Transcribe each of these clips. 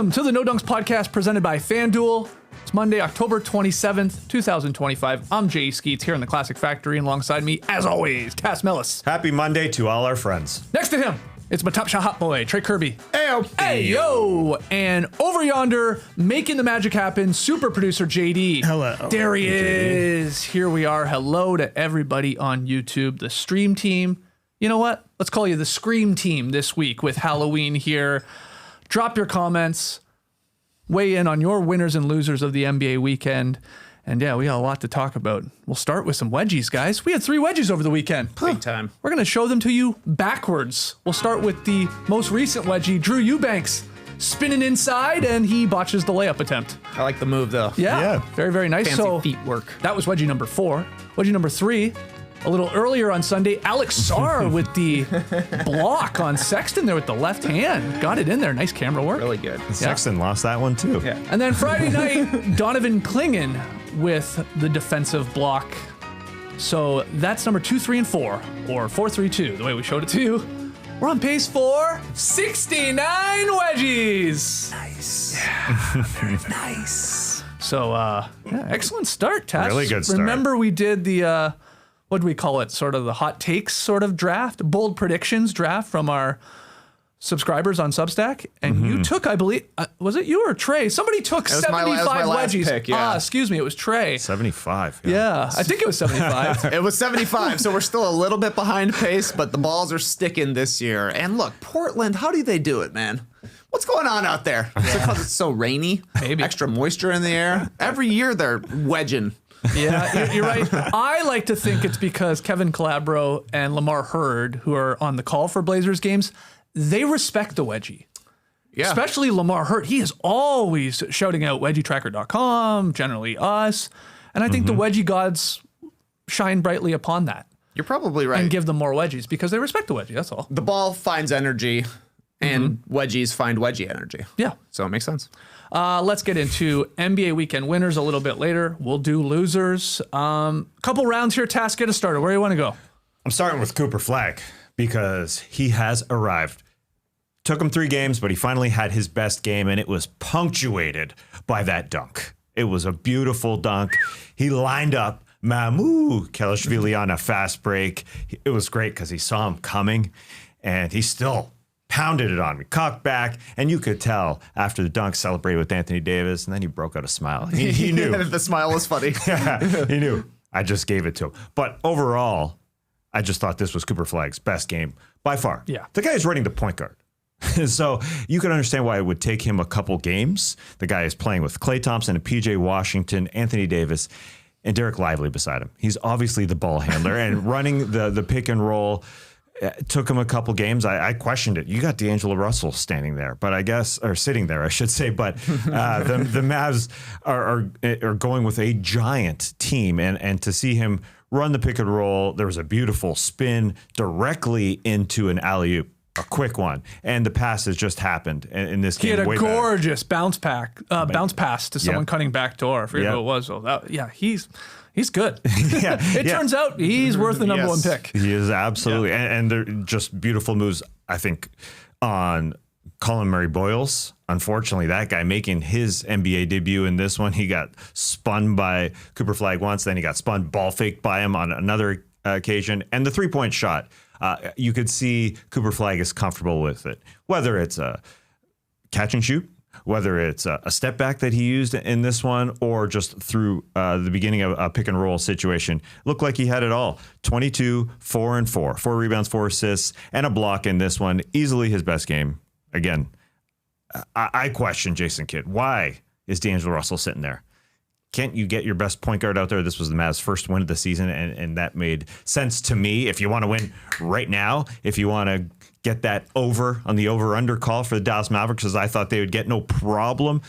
Welcome to the No Dunks podcast presented by FanDuel. It's Monday, October 27th, 2025. I'm Jay Skeets here in the Classic Factory, and alongside me, as always, Cass Mellis. Happy Monday to all our friends. Next to him, it's my top shot hot boy, Trey Kirby. Ayo. Ayo! And over yonder, making the magic happen, super producer JD. Hello. There he is. Here we are. Hello to everybody on YouTube, the stream team. You know what? Let's call you the Scream team this week with Halloween here. Drop your comments. Weigh in on your winners and losers of the NBA weekend. And yeah, we got a lot to talk about. We'll start with some wedgies, guys. We had 3 wedgies over the weekend. Big time. We're going to show them to you backwards. We'll start with the most recent wedgie, Drew Eubanks, spinning inside, and he botches the layup attempt. I like the move, though. Yeah. Very, very nice. Fancy feet work. That was wedgie number 4. Wedgie number 3, a little earlier on Sunday, Alex Sarr with the block on Sexton there with the left hand. Got it in there. Nice camera work. Really good. Sexton lost that one too. Yeah. And then Friday night, Donovan Clingan with the defensive block. So that's number 2, 3, and 4, or 4, 3, 2, the way we showed it to you. We're on pace for 69 wedgies. Nice. Yeah, very nice. So, yeah, excellent start, Tash. Really good start. Remember we did the, what do we call it? Sort of the hot takes sort of draft, bold predictions draft from our subscribers on Substack. And you took, I believe, was it you or Trey? Somebody took 75 my last wedgies. pick, yeah. Excuse me, it was Trey. 75. Yeah, I think it was 75. It was 75, so we're still a little bit behind pace, but the balls are sticking this year. And look, Portland, how do they do it, man? What's going on out there? Is it because it's so rainy? Maybe. Extra moisture in the air? Every year they're wedging. Yeah, you're right. I like to think it's because Kevin Calabro and Lamar Hurd, who are on the call for Blazers games, they respect the wedgie. Yeah. Especially Lamar Hurd. He is always shouting out wedgietracker.com, generally us. And I think the wedgie gods shine brightly upon that You're probably right. and give them more wedgies because they respect the wedgie. That's all. The ball finds energy, and wedgies find wedgie energy. Yeah. So it makes sense. Let's get into NBA weekend winners a little bit later. We'll do losers. Couple rounds here. Task, get us started. Where do you want to go? I'm starting with Cooper Flagg because he has arrived. Took him 3 games, but he finally had his best game, and it was punctuated by that dunk. It was a beautiful dunk. He lined up Mamu Kelishvili on a fast break. It was great because he saw him coming, and he still pounded it on me, cocked back, and you could tell after the dunk, celebrated with Anthony Davis, and then he broke out a smile. He knew. The smile was funny. He knew. I just gave it to him. But overall, I just thought this was Cooper Flagg's best game by far. Yeah. The guy is running the point guard. So you can understand why it would take him a couple games. The guy is playing with Klay Thompson and PJ Washington, Anthony Davis, and Derek Lively beside him. He's obviously the ball handler and running the pick and roll. It took him a couple games. I questioned it. You got D'Angelo Russell standing there, but I guess, or sitting there, I should say. But the Mavs are going with a giant team, and to see him run the pick and roll, there was a beautiful spin directly into an alley-oop, a quick one, and the pass has just happened in this game. He had a way gorgeous bounce pass to someone cutting back door. I forget who it was. So he's good. It turns out he's worth the number 1 pick. He is absolutely, and they're just beautiful moves. I think on Colin Murray Boyles. Unfortunately, that guy making his NBA debut in this one, he got spun by Cooper Flagg once, then he got spun ball faked by him on another occasion, and the 3-point shot. You could see Cooper Flagg is comfortable with it, whether it's a catch and shoot, whether it's a step back that he used in this one, or just through the beginning of a pick and roll situation. Looked like he had it all. 22, 4 and 4, 4 rebounds, 4 assists, and a block in this one. Easily his best game. Again, I question Jason Kidd. Why is D'Angelo Russell sitting there? Can't you get your best point guard out there? This was the Mavs' first win of the season, and that made sense to me. If you want to win right now, if you want to get that over on the over-under call for the Dallas Mavericks, because I thought they would get no problem.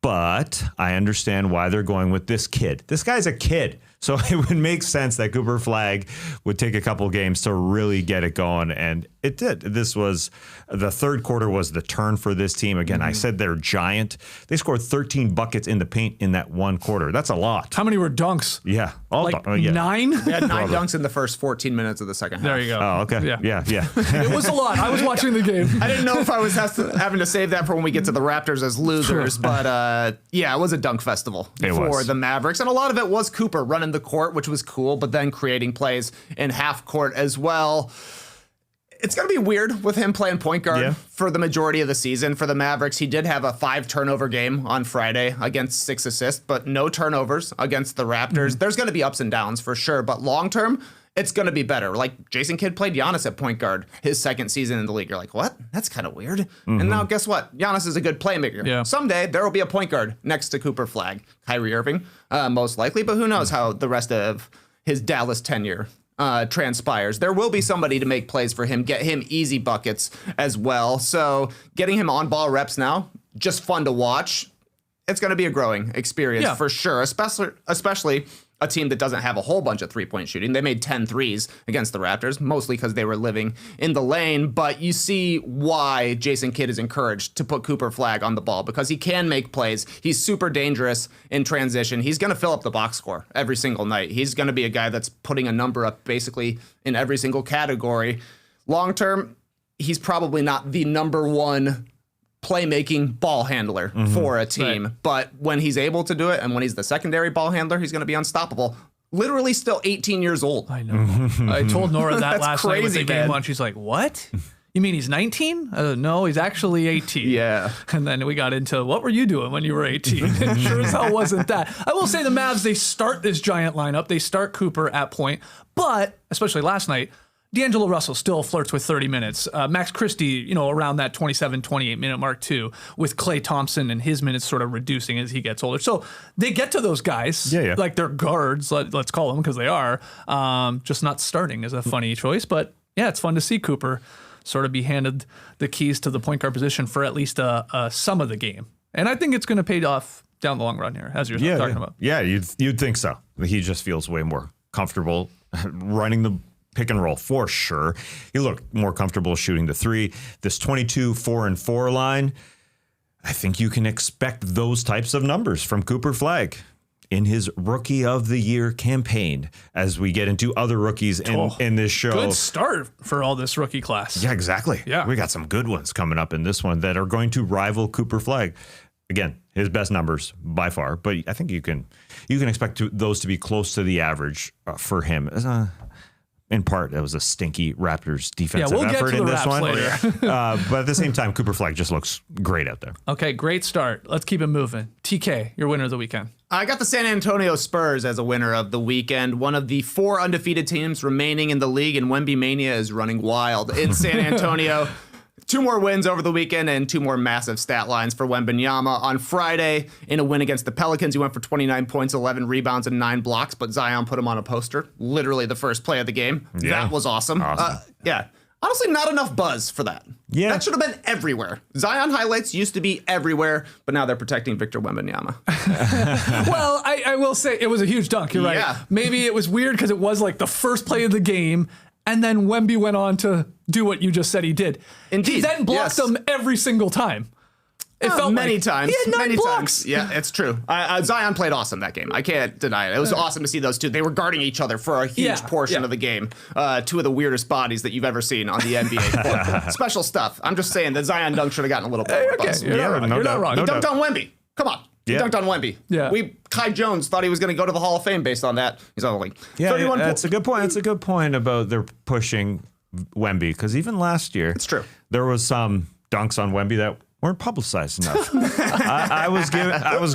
But I understand why they're going with this kid. This guy's a kid. So it would make sense that Cooper Flagg would take a couple games to really get it going. And It did. This was the third quarter was the turn for this team. Again, I said they're giant. They scored 13 buckets in the paint in that one quarter. That's a lot. How many were dunks? Yeah. Like yeah. 9? They had 9 dunks in the first 14 minutes of the second half. There you go. Oh, okay. Yeah. It was a lot. I was watching the game. I didn't know if I was having to save that for when we get to the Raptors as losers, but yeah, it was a dunk festival for the Mavericks. And a lot of it was Cooper running the court, which was cool, but then creating plays in half court as well. It's going to be weird with him playing point guard for the majority of the season. For the Mavericks, he did have a 5 turnover game on Friday against 6 assists, but no turnovers against the Raptors. There's going to be ups and downs for sure, but long term, it's going to be better. Like Jason Kidd played Giannis at point guard his second season in the league. You're like, what? That's kind of weird. And now guess what? Giannis is a good playmaker. Yeah. Someday there will be a point guard next to Cooper Flagg, Kyrie Irving, most likely, but who knows how the rest of his Dallas tenure transpires. There will be somebody to make plays for him, get him easy buckets as well. So getting him on ball reps now, just fun to watch. It's going to be a growing experience for sure, especially a team that doesn't have a whole bunch of three-point shooting. They made 10 threes against the Raptors, mostly because they were living in the lane. But you see why Jason Kidd is encouraged to put Cooper Flagg on the ball, because he can make plays. He's super dangerous in transition. He's going to fill up the box score every single night. He's going to be a guy that's putting a number up basically in every single category. Long term, he's probably not the number one playmaking ball handler for a team. But when he's able to do it, and when he's the secondary ball handler, he's going to be unstoppable. Literally still 18 years old. I know. I told Nora that last night with the game man. on. She's like, what? You mean he's 19? No, he's actually 18. Yeah. And then we got into, what were you doing when you were 18? And sure as hell wasn't that. I will say the Mavs, they start this giant lineup. They start Cooper at point. But, especially last night, D'Angelo Russell still flirts with 30 minutes. Max Christie, around that 27, 28 minute mark too, with Klay Thompson and his minutes sort of reducing as he gets older. So they get to those guys, like they're guards, let's call them, because they are. Just not starting is a funny choice. But yeah, it's fun to see Cooper sort of be handed the keys to the point guard position for at least some of the game. And I think it's going to pay off down the long run here, as you're talking about. Yeah, you'd think so. He just feels way more comfortable running the pick and roll for sure. He looked more comfortable shooting the three. This 22, 4 and 4 line, I think you can expect those types of numbers from Cooper Flagg in his Rookie of the Year campaign as we get into other rookies in this show. Good start for all this rookie class. Yeah, exactly. Yeah. We got some good ones coming up in this one that are going to rival Cooper Flagg. Again, his best numbers by far, but I think you can expect those to be close to the average for him. In part, it was a stinky Raptors defensive effort in this one. Later. But at the same time, Cooper Flagg just looks great out there. Okay, great start. Let's keep it moving. TK, your winner of the weekend. I got the San Antonio Spurs as a winner of the weekend. One of the 4 undefeated teams remaining in the league, and Wemby Mania is running wild in San Antonio. 2 more wins over the weekend and 2 more massive stat lines for Wembanyama. On Friday, in a win against the Pelicans, he went for 29 points, 11 rebounds, and 9 blocks, but Zion put him on a poster. Literally the first play of the game. Yeah. That was awesome. Yeah. Honestly, not enough buzz for that. Yeah. That should have been everywhere. Zion highlights used to be everywhere, but now they're protecting Victor Wembanyama. Well, I will say it was a huge dunk. You're right. Yeah. Maybe it was weird because it was like the first play of the game, and then Wemby went on to do what you just said he did. Indeed. He then blocked them every single time. It felt many like times. He had 9 many blocks. times. Yeah, it's true. Zion played awesome that game. I can't deny it. It was awesome to see those two. They were guarding each other for a huge portion of the game. 2 of the weirdest bodies that you've ever seen on the NBA court. Special stuff. I'm just saying the Zion dunk should have gotten a little bit more buzz. You're not wrong. He dunked on Wemby. Come on. He dunked on Wemby. Yeah. Kai Jones thought he was going to go to the Hall of Fame based on that. He's only 31 that's a good point. That's a good point about they're pushing Wemby, because even last year, it's true. There was some dunks on Wemby that weren't publicized enough. I was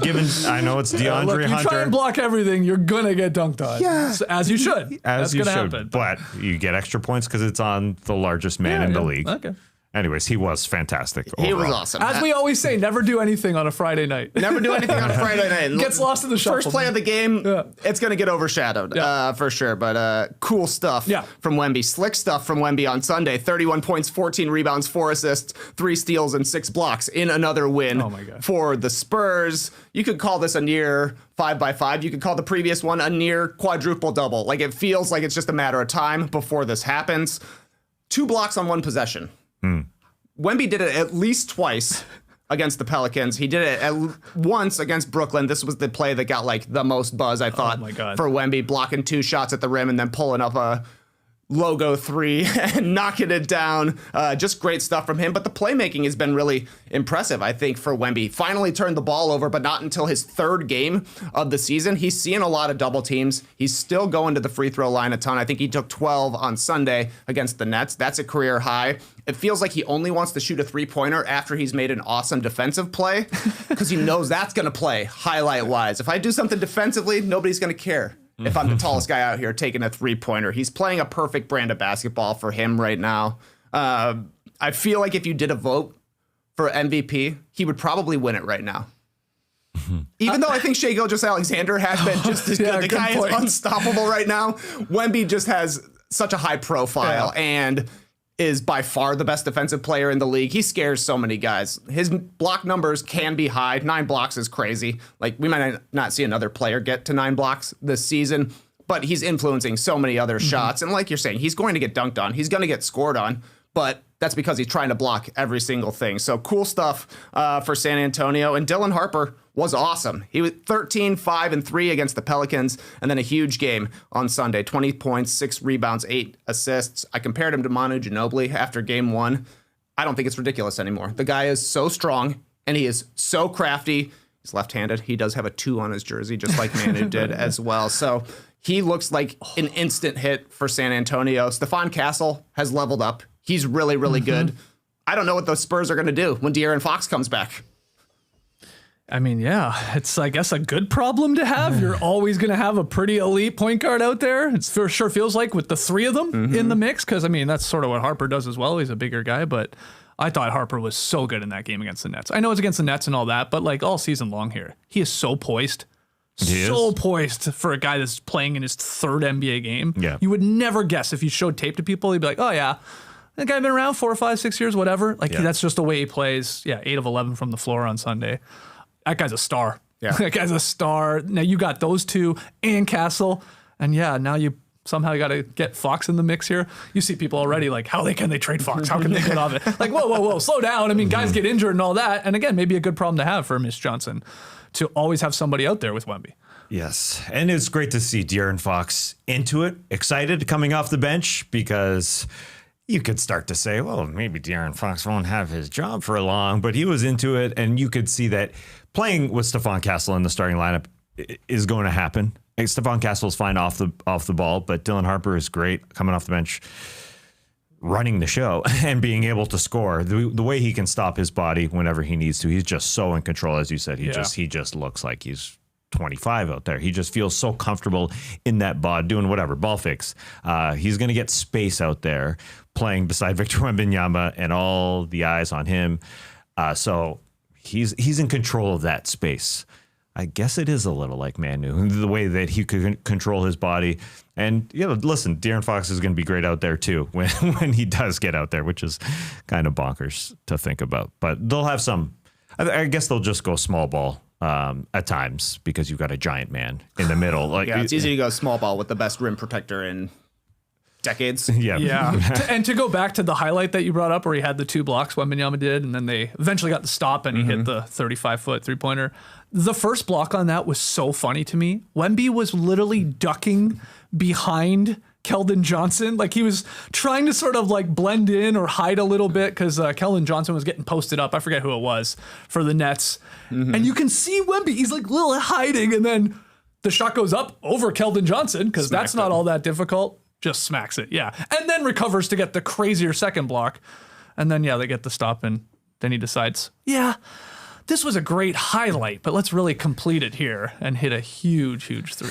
given. I know it's DeAndre Look, you Hunter. try and block everything, you're gonna get dunked on. Yeah, as you should. That's gonna should. happen. But you get extra points because it's on the largest man in the league. Okay. Anyways, he was fantastic. He overall. was awesome. As we always say, never do anything on a Friday night. Never do anything on a Friday night. Gets lost in the shuffle. First play of the game, it's going to get overshadowed for sure. But cool stuff from Wemby. Slick stuff from Wemby on Sunday. 31 points, 14 rebounds, 4 assists, 3 steals, and 6 blocks in another win for the Spurs. You could call this a near 5x5. You could call the previous one a near quadruple double. Like, it feels like it's just a matter of time before this happens. 2 blocks on 1 possession. Wemby did it at least twice against the Pelicans. He did it once against Brooklyn. This was the play that got like the most buzz, I thought, for Wemby, blocking 2 shots at the rim and then pulling up a logo 3 and knocking it down. Just great stuff from him. But the playmaking has been really impressive, I think, for Wemby. Finally turned the ball over, but not until his 3rd game of the season. He's seeing a lot of double teams. He's still going to the free throw line a ton. I think he took 12 on Sunday against the Nets. That's a career high. It feels like he only wants to shoot a 3-pointer after he's made an awesome defensive play because he knows that's going to play highlight-wise. If I do something defensively, nobody's going to care. If I'm the tallest guy out here taking a 3-pointer. He's playing a perfect brand of basketball for him right now. I feel like if you did a vote for MVP, he would probably win it right now. Even though I think Shai Gilgeous-Alexander has been just as good. The guy is unstoppable right now. Wemby just has such a high profile and is by far the best defensive player in the league. He scares so many guys. His block numbers can be high. 9 blocks is crazy. Like, we might not see another player get to 9 blocks this season, but he's influencing so many other shots. And like you're saying, he's going to get dunked on. He's going to get scored on, but that's because he's trying to block every single thing. So cool stuff for San Antonio. And Dylan Harper was awesome. He was 13, 5, and 3 against the Pelicans, and then a huge game on Sunday. 20 points, 6 rebounds, 8 assists. I compared him to Manu Ginobili after game 1. I don't think it's ridiculous anymore. The guy is so strong, and he is so crafty. He's left-handed. He does have a 2 on his jersey, just like Manu did as well. So he looks like an instant hit for San Antonio. Stephon Castle has leveled up. He's really, really good. I don't know what the Spurs are going to do when De'Aaron Fox comes back. I mean, yeah, it's, I guess, a good problem to have. You're always going to have a pretty elite point guard out there. It for sure feels like with the 3 of them in the mix, because, I mean, that's sort of what Harper does as well. He's a bigger guy, but I thought Harper was so good in that game against the Nets. I know it's against the Nets and all that, but like all season long here, he is so poised. Poised for a guy that's playing in his 3rd NBA game. Yeah. You would never guess if you showed tape to people, you'd be like, oh, yeah. That guy been around 4 or 5, 6 years, whatever. Like, that's just the way he plays. Yeah, 8 of 11 from the floor on Sunday. That guy's a star. Yeah. That guy's a star. Now you got those 2 and Castle. And yeah, now you somehow got to get Fox in the mix here. You see people already like, how can they trade Fox? How can they get off it? Like, whoa, slow down. I mean, guys get injured and all that. And again, maybe a good problem to have for Mitch Johnson to always have somebody out there with Wemby. Yes. And it's great to see De'Aaron Fox into it, excited coming off the bench, because you could start to say, well, maybe De'Aaron Fox won't have his job for long, but he was into it, and you could see that playing with Stephon Castle in the starting lineup is going to happen. Stephon Castle's fine off the ball, but Dylan Harper is great coming off the bench, running the show and being able to score. The way he can stop his body whenever he needs to, he's just so in control. As you said, he just looks like he's 25 out there. He just feels so comfortable in that bod, doing whatever, ball fakes. He's going to get space out there playing beside Victor Wembanyama and all the eyes on him. So he's in control of that space. I guess it is a little like Manu, the way that he could control his body. And listen, De'Aaron Fox is going to be great out there too when he does get out there, which is kind of bonkers to think about. But they'll have some. I guess they'll just go small ball at times because you've got a giant man in the middle. Like, it's easy to go small ball with the best rim protector in decades. Yeah. And to go back to the highlight that you brought up where he had the 2 blocks Wembanyama did, and then they eventually got the stop and he hit the 35-foot 3-pointer. The first block on that was so funny to me. Wemby was literally ducking behind Keldon Johnson. Like, he was trying to sort of like blend in or hide a little bit because Keldon Johnson was getting posted up. I forget who it was for the Nets. And you can see Wemby, he's like little hiding, and then the shot goes up over Keldon Johnson because that's not all that difficult. Just smacks it, and then recovers to get the crazier second block. And then, they get the stop, and then he decides, this was a great highlight, but let's really complete it here and hit a huge, huge 3.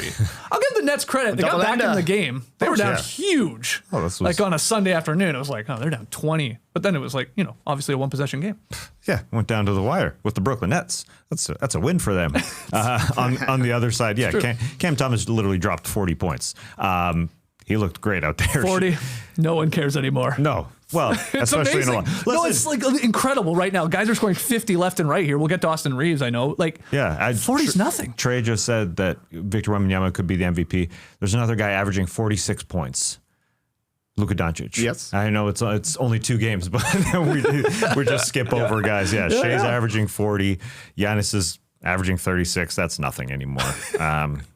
I'll give the Nets credit. They got back in the game. They were down huge. Like on a Sunday afternoon, it was like, they're down 20. But then it was like, obviously a 1-possession game. Yeah, went down to the wire with the Brooklyn Nets. That's a win for them. On the other side, Cam Thomas literally dropped 40 points. He looked great out there. 40. No one cares anymore. No. Well, it's especially amazing. in a lot. No, it's like incredible right now. Guys are scoring 50 left and right here. We'll get to Austin Reaves, I know. 40's nothing. Trey just said that Victor Wembanyama could be the MVP. There's another guy averaging 46 points. Luka Doncic. Yes. I know it's only 2 games, but we just skip over guys. Yeah, Shea's averaging 40. Giannis is averaging 36. That's nothing anymore.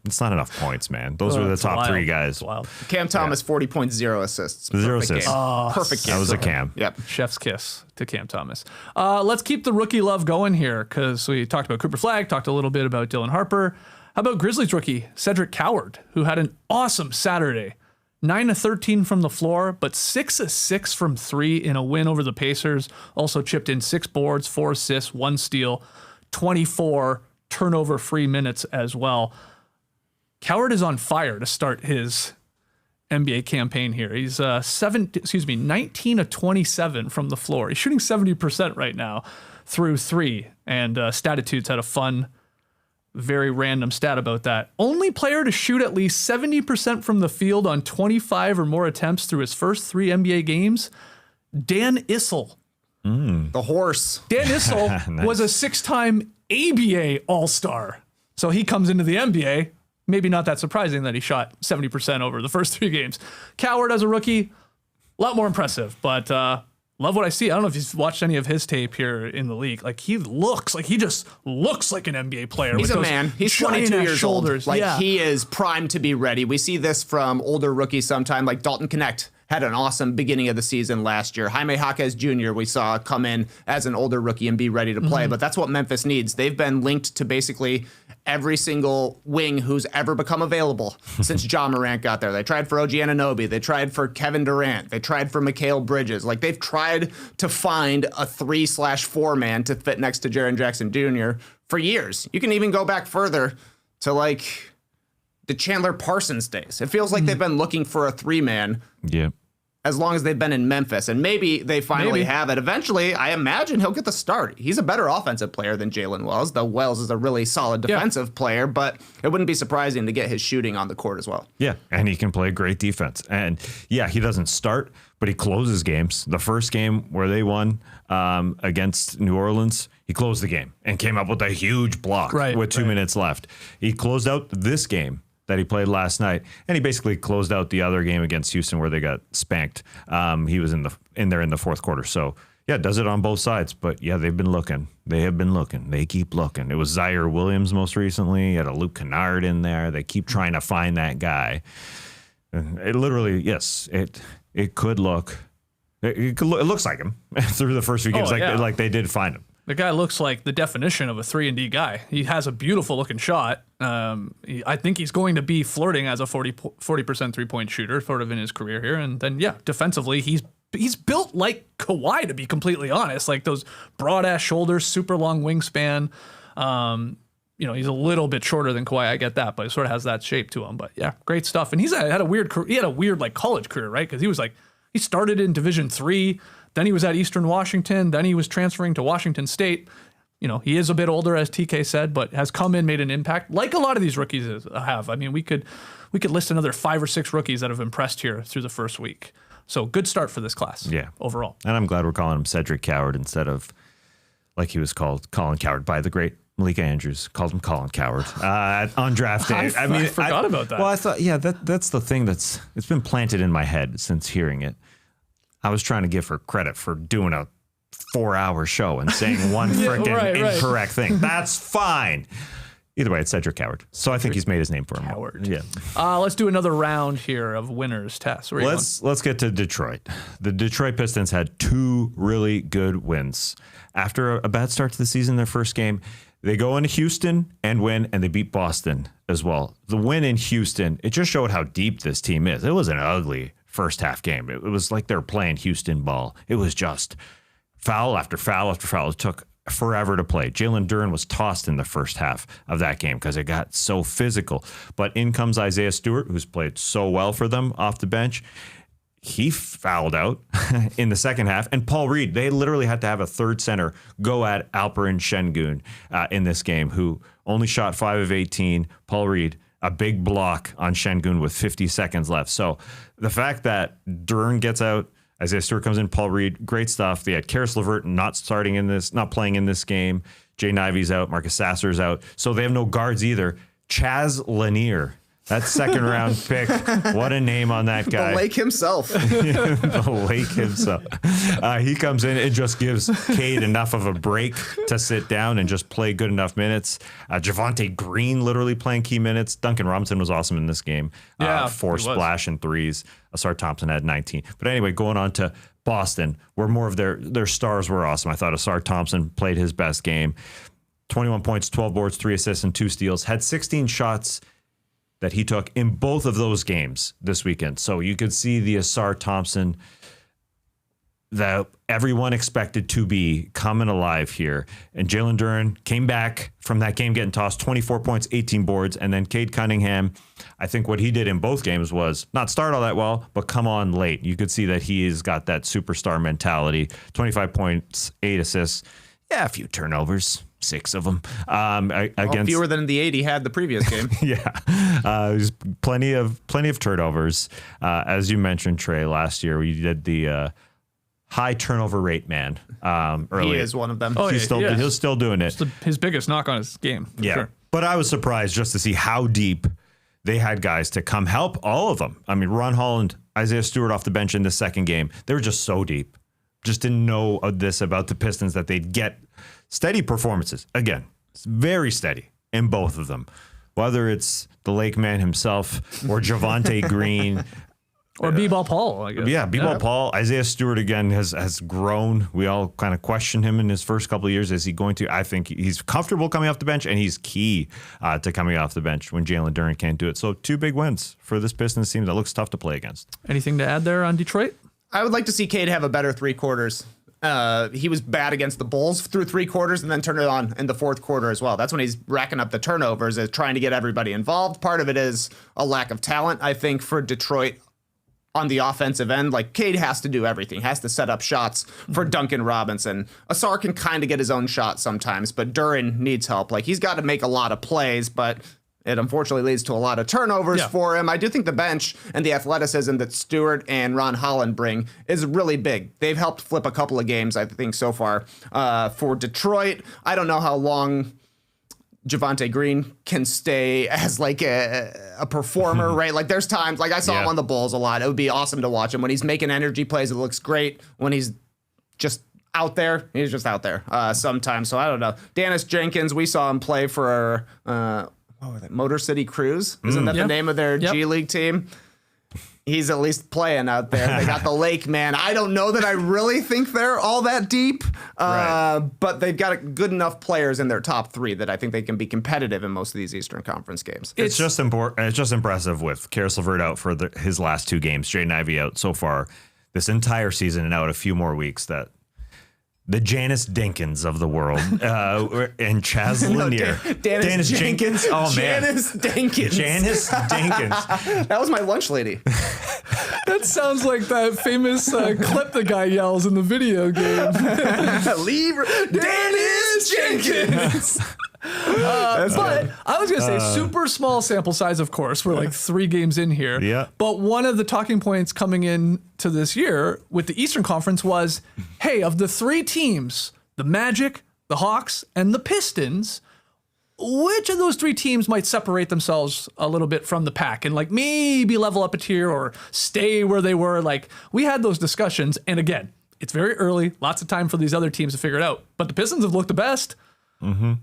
It's not enough points, man. Those are the top 3 guys. Wild. Cam Thomas, 40.0 assists. 0 assists. Perfect game. That was a Cam. Yep. Chef's kiss to Cam Thomas. Let's keep the rookie love going here because we talked about Cooper Flagg, talked a little bit about Dylan Harper. How about Grizzlies rookie Cedric Coward, who had an awesome Saturday? 9 of 13 from the floor, but 6 of 6 from 3 in a win over the Pacers. Also chipped in 6 boards, 4 assists, 1 steal, 24 turnover-free minutes as well. Coward is on fire to start his NBA campaign here. He's 19 of 27 from the floor. He's shooting 70% right now through 3. And Statitudes had a fun, very random stat about that. Only player to shoot at least 70% from the field on 25 or more attempts through his first 3 NBA games, Dan Issel. The horse. Dan Issel Nice. was a 6-time ABA All-Star. So he comes into the NBA. Maybe not that surprising that he shot 70% over the first 3 games. Coward as a rookie, a lot more impressive, but love what I see. I don't know if you've watched any of his tape here in the league. Like he just looks like an NBA player. He's a man. He's 22 years shoulders. old. He is primed to be ready. We see this from older rookies sometime, like Dalton Knecht had an awesome beginning of the season last year. Jaime Jaquez Jr. we saw come in as an older rookie and be ready to play. But that's what Memphis needs. They've been linked to basically every single wing who's ever become available since Ja Morant got there. They tried for OG Anunoby. They tried for Kevin Durant. They tried for Mikal Bridges. Like they've tried to find a 3/4 man to fit next to Jaren Jackson Jr. for years. You can even go back further to like the Chandler Parsons days. It feels like they've been looking for a 3-man. Yeah. As long as they've been in Memphis. And maybe they finally have it. Eventually, I imagine he'll get the start. He's a better offensive player than Jalen Wells, though Wells is a really solid defensive player, but it wouldn't be surprising to get his shooting on the court as well. Yeah, and he can play great defense. And yeah, he doesn't start, but he closes games. The first game where they won against New Orleans, he closed the game and came up with a huge block with 2 minutes left. He closed out this game that he played last night, and he basically closed out the other game against Houston where they got spanked. He was in there in the fourth quarter. So yeah, does it on both sides. But yeah, they've been looking. They have been looking. They keep looking. It was Zaire Williams most recently. He had a Luke Kennard in there. They keep trying to find that guy. And it literally, yes, it could look. It looks like him through the first few games, like they did find him. The guy looks like the definition of a 3-and-D guy. He has a beautiful looking shot. I think he's going to be flirting as a 40% 3-point shooter sort of in his career here. And then, yeah, defensively, he's built like Kawhi, to be completely honest. Like those broad ass shoulders, super long wingspan. He's a little bit shorter than Kawhi. I get that, but he sort of has that shape to him. But yeah, great stuff. And he had a weird like college career, right? Because he started in Division III. Then he was at Eastern Washington. Then he was transferring to Washington State. He is a bit older, as TK said, but has come in, made an impact, like a lot of these rookies have. I mean, we could list another 5 or 6 rookies that have impressed here through the first week. So good start for this class. Yeah, overall. And I'm glad we're calling him Cedric Coward instead of like he was called Colin Coward by the great Malika Andrews. Called him Colin Coward on draft day. I forgot about that. Well, I thought, that's the thing it's been planted in my head since hearing it. I was trying to give her credit for doing a 4-hour show and saying one freaking incorrect thing. That's fine. Either way, it's Cedric Coward. So I think he's made his name for him. Coward. Yeah. Let's do another round here of winners tests. Let's get to Detroit. The Detroit Pistons had 2 really good wins. After a bad start to the season, their first game, they go into Houston and win, and they beat Boston as well. The win in Houston, it just showed how deep this team is. It was an ugly first half game. It was like they're playing Houston ball. It was just foul after foul after foul. It took forever to play. Jalen Duren was tossed in the first half of that game because it got so physical. But in comes Isaiah Stewart, who's played so well for them off the bench. He fouled out in the second half. And Paul Reed, they literally had to have a third center go at Alperen Şengün in this game, who only shot 5 of 18. Paul Reed, a big block on Şengün with 50 seconds left. So the fact that Duren gets out, Isaiah Stewart comes in, Paul Reed, great stuff. They had Karis LeVert not playing in this game. Jay Nivey's out, Marcus Sasser's out. So they have no guards either. Chaz Lanier, That second round pick, what a name on that guy. The Lake himself. The Lake himself. He comes in and just gives Cade enough of a break to sit down and just play good enough minutes. Javonte Green literally playing key minutes. Duncan Robinson was awesome in this game. Yeah, 4 splash and threes. Asar Thompson had 19. But anyway, going on to Boston, where more of their stars were awesome. I thought Asar Thompson played his best game. 21 points, 12 boards, 3 assists, and 2 steals. Had 16 shots that he took in both of those games this weekend. So you could see the Asar Thompson that everyone expected to be coming alive here. And Jalen Duren came back from that game getting tossed, 24 points, 18 boards. And then Cade Cunningham, I think what he did in both games was not start all that well, but come on late. You could see that he has got that superstar mentality. 25 points, 8 assists. Yeah, a few turnovers. 6 of them against fewer than the 8 he had the previous game. Yeah, there's plenty of turnovers. As you mentioned, Trey, last year we did the high turnover rate man. Early. He is one of them. Oh, he's still doing it. It's his biggest knock on his game. Yeah, sure. But I was surprised just to see how deep they had guys to come help. All of them. I mean, Ron Holland, Isaiah Stewart off the bench in the second game. They were just so deep. Just didn't know this about the Pistons, that they'd get steady performances. Again, it's very steady in both of them. Whether it's the Lake Man himself or Javonte Green. Or B-Ball Paul, I guess. Yeah, B-Ball Paul. Isaiah Stewart, again, has grown. We all kind of questioned him in his first couple of years. Is he going to? I think he's comfortable coming off the bench, and he's key to coming off the bench when Jalen Duren can't do it. So 2 big wins for this Pistons team that looks tough to play against. Anything to add there on Detroit? I would like to see Cade have a better 3 quarters. He was bad against the Bulls through 3 quarters and then turned it on in the 4th quarter as well. That's when he's racking up the turnovers, is trying to get everybody involved. Part of it is a lack of talent, I think, for Detroit on the offensive end. Like, Cade has to do everything, has to set up shots for Duncan Robinson. Asar can kind of get his own shot sometimes, but Duren needs help. Like, he's got to make a lot of plays, but it unfortunately leads to a lot of turnovers for him. I do think the bench and the athleticism that Stewart and Ron Holland bring is really big. They've helped flip a couple of games, I think, so far. For Detroit, I don't know how long Javonte Green can stay as like a performer, right? Like, there's times, like I saw him on the Bulls a lot. It would be awesome to watch him. When he's making energy plays, it looks great. When he's just out there, he's just out there sometimes. So I don't know. Dennis Jenkins, we saw him play for Motor City Cruise. Isn't that the name of their G League team? He's at least playing out there. They got the Lake Man. I don't know that I really think they're all that deep, but they've got good enough players in their top 3 that I think they can be competitive in most of these Eastern Conference games. It's just important. It's just impressive with Karis LeVert out for his last 2 games, Jaden Ivey out so far this entire season, and out a few more weeks, that the Janice Dinkins of the world and Chaz Lanier. Dennis Jenkins. Oh, man. Janice Dinkins. Janice Dinkins. That was my lunch lady. That sounds like that famous clip the guy yells in the video game. Leave Dennis Jenkins. But I was going to say super small sample size, of course. We're like 3 games in here. Yeah. But one of the talking points coming in to this year with the Eastern Conference was, hey, of the 3 teams, the Magic, the Hawks, and the Pistons, which of those 3 teams might separate themselves a little bit from the pack and like maybe level up a tier or stay where they were? Like, we had those discussions. And again, it's very early, lots of time for these other teams to figure it out. But the Pistons have looked the best.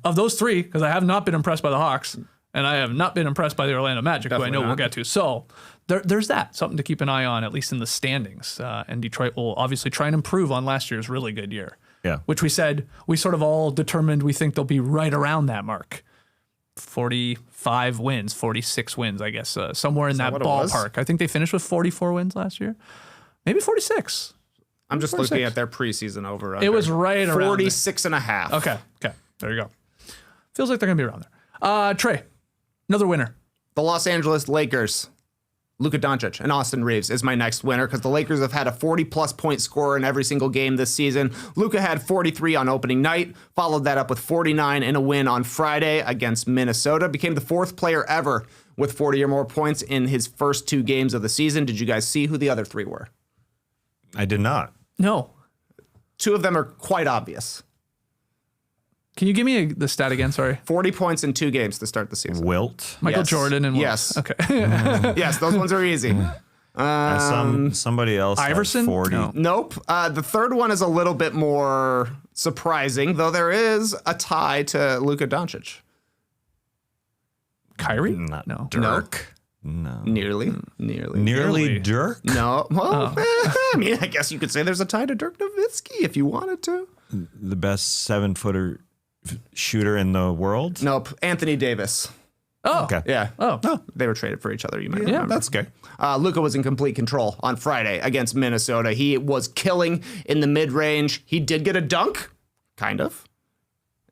Of those 3, because I have not been impressed by the Hawks, and I have not been impressed by the Orlando Magic, who I know we'll get to. So there's that, something to keep an eye on, at least in the standings. And Detroit will obviously try and improve on last year's really good year. Yeah. Which we sort of all determined we think they'll be right around that mark. 45 wins, 46 wins, I guess, somewhere in that ballpark. I think they finished with 44 wins last year. Maybe 46. I'm just looking at their preseason over. It was right around 46 and a half. Okay. There you go. Feels like they're going to be around there. Trey, another winner. The Los Angeles Lakers. Luka Doncic and Austin Reaves is my next winner, because the Lakers have had a 40-plus point scorer in every single game this season. Luka had 43 on opening night, followed that up with 49 in a win on Friday against Minnesota. Became the 4th player ever with 40 or more points in his first 2 games of the season. Did you guys see who the other 3 were? I did not. No. 2 of them are quite obvious. Can you give me the stat again? Sorry. 40 points in 2 games to start the season. Wilt. Michael Jordan and Wilt. Yes. Okay. Yes, those ones are easy. Somebody else. Iverson? 40. No. Nope. The third one is a little bit more surprising, though there is a tie to Luka Doncic. Kyrie? Not No. Dirk. No. Nearly. Dirk? No. Well, I mean, I guess you could say there's a tie to Dirk Nowitzki if you wanted to. The best 7-footer shooter in the world? Nope. Anthony Davis. Oh. Okay. Yeah. Oh. They were traded for each other, you might remember. That's good. Luka was in complete control on Friday against Minnesota. He was killing in the mid-range. He did get a dunk, kind of.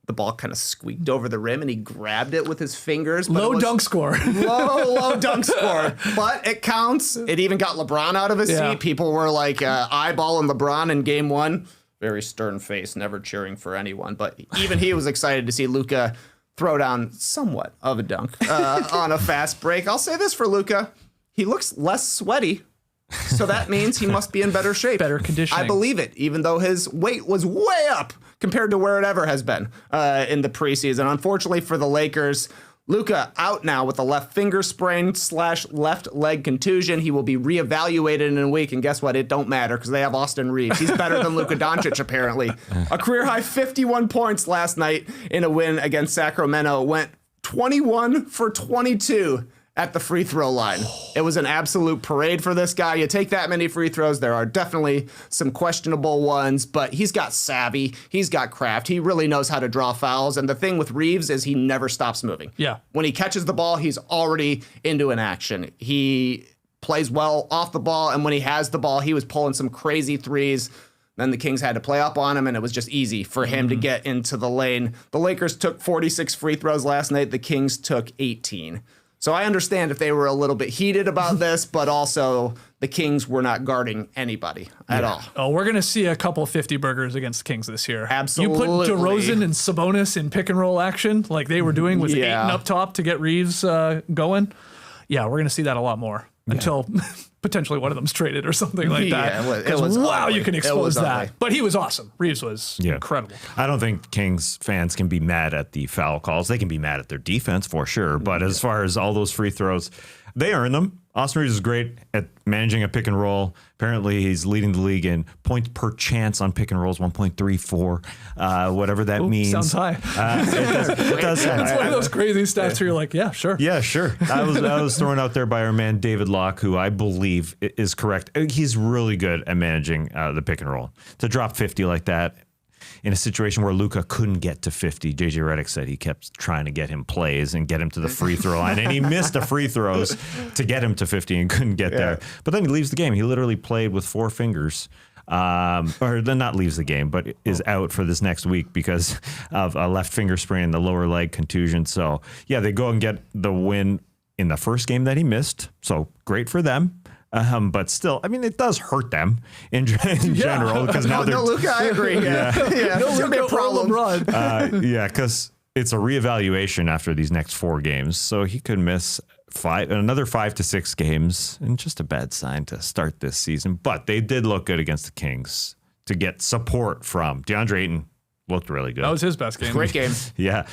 The ball kind of squeaked over the rim, and he grabbed it with his fingers. Low dunk score. Low dunk score. But it counts. It even got LeBron out of his seat. People were like eyeballing LeBron in game 1. Very stern face, never cheering for anyone. But even he was excited to see Luka throw down somewhat of a dunk on a fast break. I'll say this for Luka. He looks less sweaty. So that means he must be in better shape. Better conditioning. I believe it, even though his weight was way up compared to where it ever has been in the preseason. Unfortunately for the Lakers, Luka out now with a left finger sprain / left leg contusion. He will be reevaluated in a week, and guess what? It don't matter because they have Austin Reaves. He's better than Luka Doncic, apparently. A career-high 51 points last night in a win against Sacramento. Went 21 for 22 at the free throw line. It was an absolute parade for this guy. You take that many free throws, there are definitely some questionable ones, but he's got savvy, he's got craft, he really knows how to draw fouls, and the thing with Reaves is he never stops moving. Yeah. When he catches the ball, he's already into an action. He plays well off the ball, and when he has the ball, he was pulling some crazy threes. Then the Kings had to play up on him, and it was just easy for him to get into the lane. The Lakers took 46 free throws last night. The Kings took 18. So I understand if they were a little bit heated about this, but also the Kings were not guarding anybody at all. Oh, we're going to see a couple 50 burgers against the Kings this year. Absolutely. You put DeRozan and Sabonis in pick and roll action like they were doing with Ayton up top to get Reaves going. Yeah, we're going to see that a lot more until potentially one of them's traded or something like that. Yeah, it was wow, ugly. you can expose that. Ugly. But he was awesome. Reaves was incredible. I don't think Kings fans can be mad at the foul calls. They can be mad at their defense for sure. But as far as all those free throws, they earn them. Austin Reaves is great at managing a pick and roll. Apparently, he's leading the league in points per chance on pick and rolls, 1.34, whatever that means. Sounds high. It does sound It's high. one of those crazy stats where you're like, yeah, sure. Yeah, sure. I was thrown out there by our man David Locke, who I believe is correct. He's really good at managing the pick and roll. To drop 50 like that in a situation where Luka couldn't get to 50, JJ Redick said he kept trying to get him plays and get him to the free throw line, and he missed the free throws to get him to 50 and couldn't get there. But then he leaves the game. He literally played with 4 fingers. Or then not leaves the game, but is out for this next week because of a left finger sprain and the lower leg contusion. So, yeah, they go and get the win in the first game that he missed. So great for them. But still, I mean, it does hurt them in general because now they're. No, Luka, I agree. Yeah, it's gonna be a problem. Because it's a reevaluation after these next 4 games, so he could miss another 5 to 6 games, and just a bad sign to start this season. But they did look good against the Kings to get support from DeAndre Ayton. Looked really good. That was his best game. Great game. Yeah.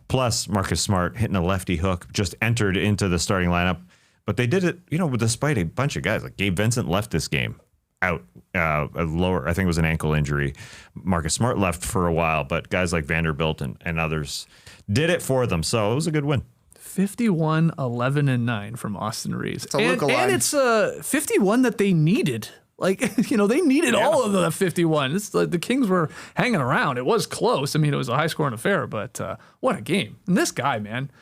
Plus, Marcus Smart hitting a lefty hook just entered into the starting lineup. But they did it, despite a bunch of guys. Like Gabe Vincent left this game out, a lower, I think it was an ankle injury. Marcus Smart left for a while, but guys like Vanderbilt and others did it for them. So it was a good win. 51, 11, and 9 from Austin Reaves. It's a Luka line. And it's a 51 that they needed. Like, they needed all of the 51. It's like the Kings were hanging around. It was close. I mean, it was a high-scoring affair, but what a game. And this guy, man,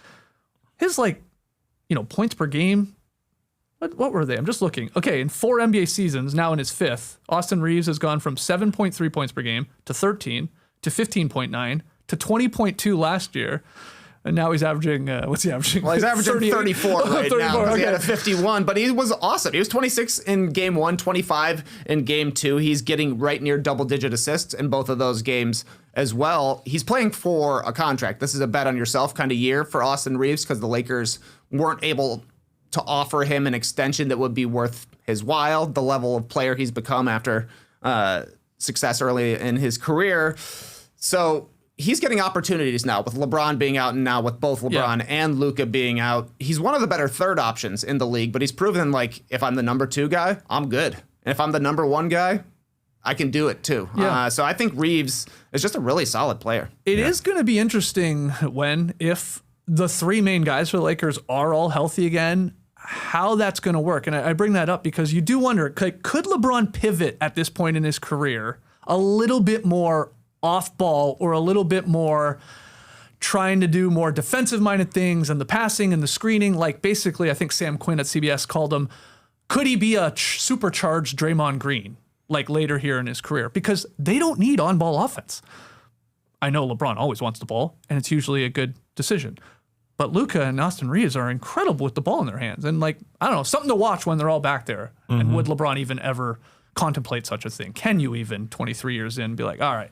his, points per game, what were they? I'm just looking. Okay, in 4 NBA seasons, now in his 5th, Austin Reaves has gone from 7.3 points per game to 13 to 15.9 to 20.2 last year. And now he's averaging, what's he averaging? Well, he's averaging 34 right 34, now. okay. He had a 51, but he was awesome. He was 26 in game 1, 25 in game 2. He's getting right near double-digit assists in both of those games as well. He's playing for a contract. This is a bet on yourself kind of year for Austin Reaves because the Lakers weren't able to offer him an extension that would be worth his while, the level of player he's become after success early in his career. So he's getting opportunities now with LeBron being out and now with both LeBron and Luka being out. He's one of the better third options in the league, but he's proven like if I'm the number 2 guy, I'm good. And if I'm the number 1 guy, I can do it too. Yeah. So I think Reaves is just a really solid player. It is going to be interesting if the 3 main guys for the Lakers are all healthy again, how that's going to work. And I bring that up because you do wonder, could LeBron pivot at this point in his career a little bit more off ball or a little bit more trying to do more defensive minded things and the passing and the screening? Like basically, I think Sam Quinn at CBS called him, could he be a supercharged Draymond Green like later here in his career? Because they don't need on ball offense. I know LeBron always wants the ball and it's usually a good decision. But Luka and Austin Reaves are incredible with the ball in their hands. And like, I don't know, something to watch when they're all back there. Mm-hmm. And would LeBron even ever contemplate such a thing? Can you even 23 years in be like, all right,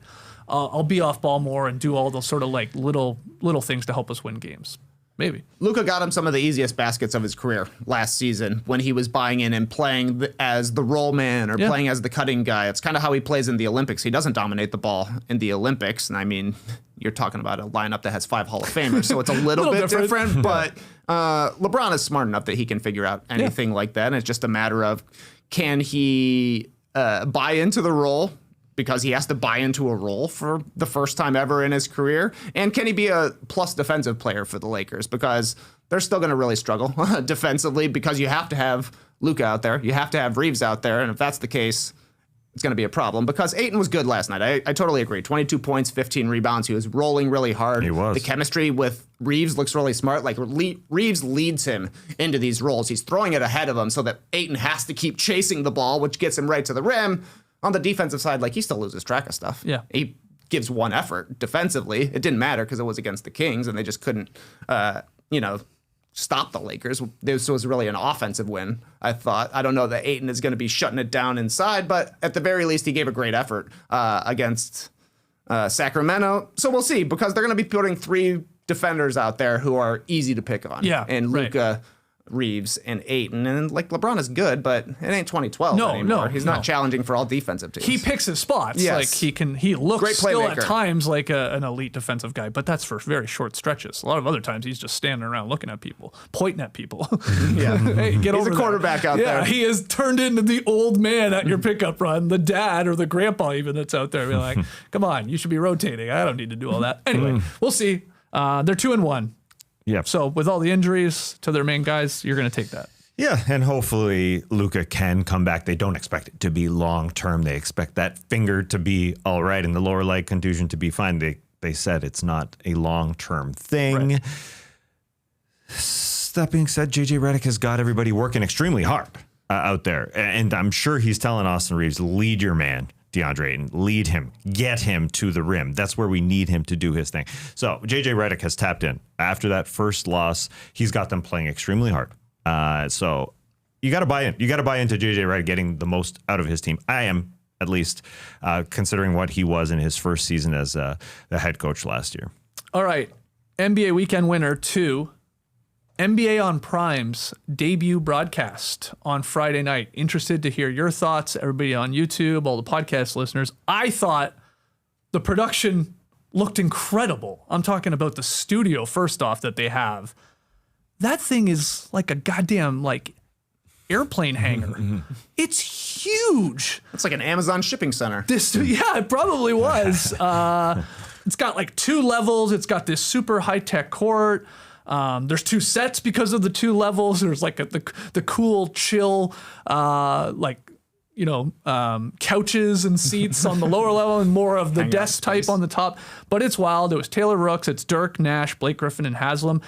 I'll be off ball more and do all those sort of like little things to help us win games? Maybe. Luka got him some of the easiest baskets of his career last season when he was buying in and playing as the roll man or playing as the cutting guy. It's kind of how he plays in the Olympics. He doesn't dominate the ball in the Olympics. And I mean, you're talking about a lineup that has 5 Hall of Famers, so it's a little bit different. But LeBron is smart enough that he can figure out anything like that. And it's just a matter of, can he buy into the role? Because he has to buy into a role for the first time ever in his career. And can he be a plus defensive player for the Lakers? Because they're still going to really struggle defensively because you have to have Luka out there. You have to have Reaves out there. And if that's the case, it's going to be a problem. Because Ayton was good last night. I totally agree. 22 points, 15 rebounds. He was rolling really hard. He was. The chemistry with Reaves looks really smart. Like Reaves leads him into these roles. He's throwing it ahead of him so that Ayton has to keep chasing the ball, which gets him right to the rim. On the defensive side, like, he still loses track of stuff. Yeah. He gives one effort defensively. It didn't matter because it was against the Kings and they just couldn't, stop the Lakers. This was really an offensive win, I thought. I don't know that Ayton is going to be shutting it down inside, but at the very least, he gave a great effort against Sacramento. So we'll see, because they're going to be putting 3 defenders out there who are easy to pick on. Yeah, and Luka, Reaves, and Ayton. And like, LeBron is good, but it ain't 2012 anymore. No, he's not challenging for all defensive teams. He picks his spots. Yes. Like he looks Great still playmaker. at times like an elite defensive guy, but that's for very short stretches. A lot of other times he's just standing around looking at people, pointing at people. Yeah. Hey, get He's over a quarterback out there. there. Yeah, he has turned into the old man at your pickup run, the dad or the grandpa even that's out there. Be like, come on, you should be rotating. I don't need to do all that. Anyway, we'll see. They're 2-1. Yeah. So with all the injuries to their main guys, you're going to take that. Yeah, and hopefully Luka can come back. They don't expect it to be long term. They expect that finger to be all right and the lower leg contusion to be fine. They said it's not a long term thing. Right. That being said, JJ Redick has got everybody working extremely hard out there, and I'm sure he's telling Austin Reaves, lead your man, DeAndre Ayton, lead him, get him to the rim. That's where we need him to do his thing. So JJ Redick has tapped in after that first loss. He's got them playing extremely hard. So you got to buy in. You got to buy into JJ Redick getting the most out of his team. I am, at least, considering what he was in his first season as the head coach last year. All right. NBA weekend winner 2. NBA on Prime's debut broadcast on Friday night. Interested to hear your thoughts, everybody on YouTube, all the podcast listeners. I thought the production looked incredible. I'm talking about the studio, first off, that they have. That thing is like a goddamn airplane hangar. It's huge. It's like an Amazon shipping center. Yeah, it probably was. It's got 2 levels. It's got this super high-tech court. There's 2 sets because of the 2 levels. There's the cool, chill, couches and seats on the lower level and more of the desk type on the top. But it's wild. It was Taylor Rooks. It's Dirk, Nash, Blake Griffin, and Haslam.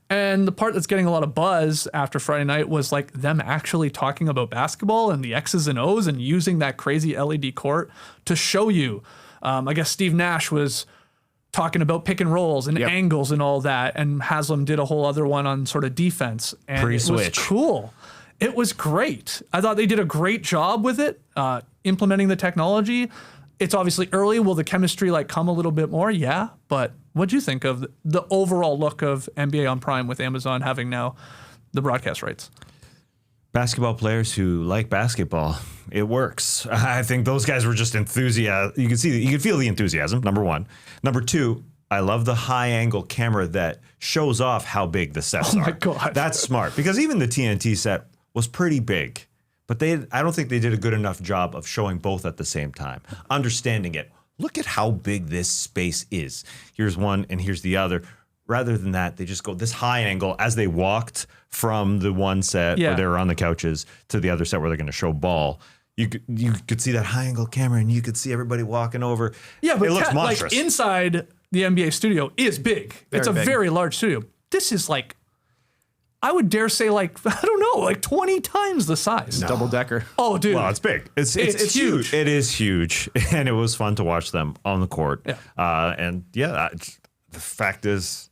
And the part that's getting a lot of buzz after Friday night was them actually talking about basketball and the X's and O's and using that crazy LED court to show you. I guess Steve Nash was talking about pick and rolls and angles and all that. And Haslam did a whole other one on sort of defense. And Pre-switch. It was cool. It was great. I thought they did a great job with it, implementing the technology. It's obviously early. Will the chemistry come a lit'll bit more? Yeah. But what'd you think of the overall look of NBA on Prime with Amazon having now the broadcast rights? Basketball players who like basketball, it works. I think those guys were just enthusiastic. You can feel the enthusiasm, number one. Number 2, I love the high angle camera that shows off how big the sets are. Oh my God. That's smart, because even the TNT set was pretty big, but I don't think they did a good enough job of showing both at the same time, understanding it. Look at how big this space is. Here's one and here's the other. Rather than that, they just go this high angle as they walked from the one set where they were on the couches to the other set where they're going to show ball. You could see that high angle camera, and you could see everybody walking over. Yeah, but it looks monstrous. Like inside the NBA studio is big. It's a very large studio. This is like, I would dare say, like, I don't know, like 20 times the size. Double decker. Oh, dude. Well, it's big. It's huge. It is huge, and it was fun to watch them on the court. Yeah. The fact is,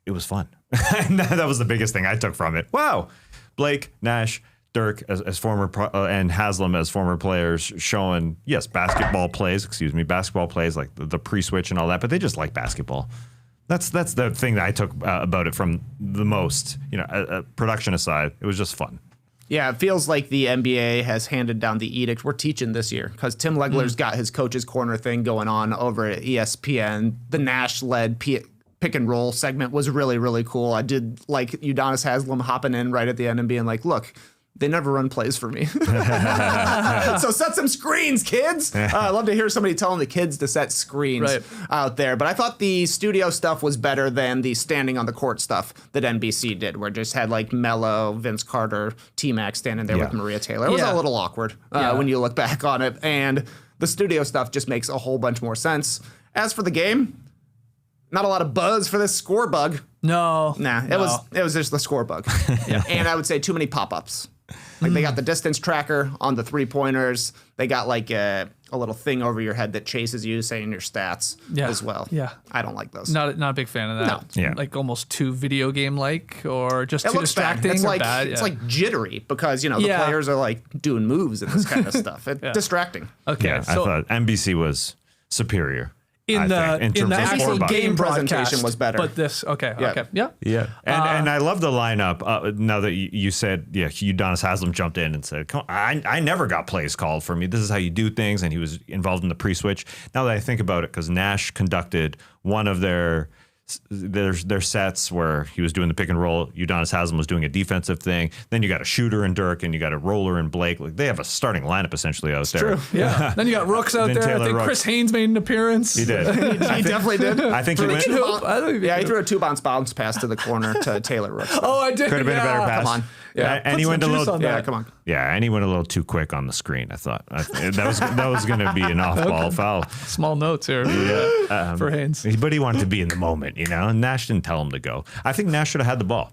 it was fun. And that was the biggest thing I took from it. Wow. Blake, Nash, Dirk as former and Haslam as former players showing, yes, basketball plays like the pre-switch and all that, but they just like basketball. That's the thing that I took about it from the most, production aside. It was just fun. Yeah, it feels like the NBA has handed down the edict. We're teaching this year because Tim Legler's got his coach's corner thing going on over at ESPN. The Nash-led pick and roll segment was really, really cool. I did like Udonis Haslem hopping in right at the end and being like, look, they never run plays for me. So set some screens, kids. I love to hear somebody telling the kids to set screens out there. But I thought the studio stuff was better than the standing on the court stuff that NBC did, where it just had like Melo, Vince Carter, T-Mac standing there with Maria Taylor. It was a little awkward when you look back on it. And the studio stuff just makes a whole bunch more sense. As for the game, not a lot of buzz for this score bug. No. It was just the score bug. And I would say too many pop-ups. Like they got the distance tracker on the 3-pointers. They got like a little thing over your head that chases you saying your stats as well. Yeah. I don't like those. Not a big fan of that. No. Yeah. Like almost too video game like, or just It too looks distracting bad. It's or like bad. it's like jittery because the players are like doing moves and this kind of stuff. It's distracting. Okay. Yeah, So I thought NBC was superior. in the terms of actual score game buck. presentation was better. But this, okay. Yeah. Yeah, and I love the lineup. Now that you said, Udonis Haslem jumped in and said, "Come on, I never got plays called for me. This is how you do things," and he was involved in the pre-switch. Now that I think about it, because Nash conducted one of their sets where he was doing the pick and roll. Udonis Haslem was doing a defensive thing. Then you got a shooter in Dirk, and you got a roller in Blake. Like they have a starting lineup essentially out there. True. Yeah. Then you got Rooks out Then there. I Taylor think Rooks. Chris Haynes made an appearance. He did. He definitely did. I think he went. He threw a 2-bounce pass to the corner to Taylor Rooks. Oh, I did. Could have been a better pass. Come on. Yeah. And he went a little. Come on. Yeah, and he went a little too quick on the screen. I thought that was going to be an off-ball foul. Small notes here for Haynes. But he wanted to be in the moment, And Nash didn't tell him to go. I think Nash should have had the ball.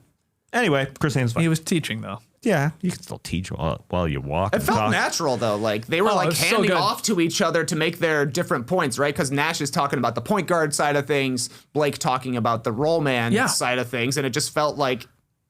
Anyway, Chris Haynes. He was teaching though. Yeah, you can still teach while you walk. It felt natural though, like they were handing off to each other to make their different points, right? Because Nash is talking about the point guard side of things, Blake talking about the roll man side of things, and it just felt like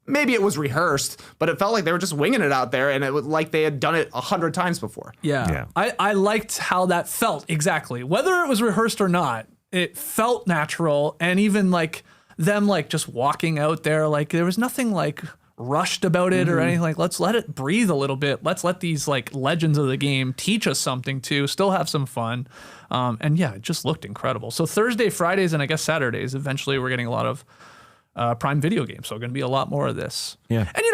maybe it was rehearsed, but it felt like they were just winging it out there, and it was like they had done it 100 times before. Yeah. I liked how that felt exactly, whether it was rehearsed or not. It felt natural, and even like them like just walking out there, like there was nothing like rushed about it or anything. Like let's let it breathe a little bit. Let's let these like legends of the game teach us something too. Still have some fun, and it just looked incredible. So Thursday, Fridays, and I guess Saturdays. Eventually, we're getting a lot of Prime Video games, so going to be a lot more of this. Yeah. And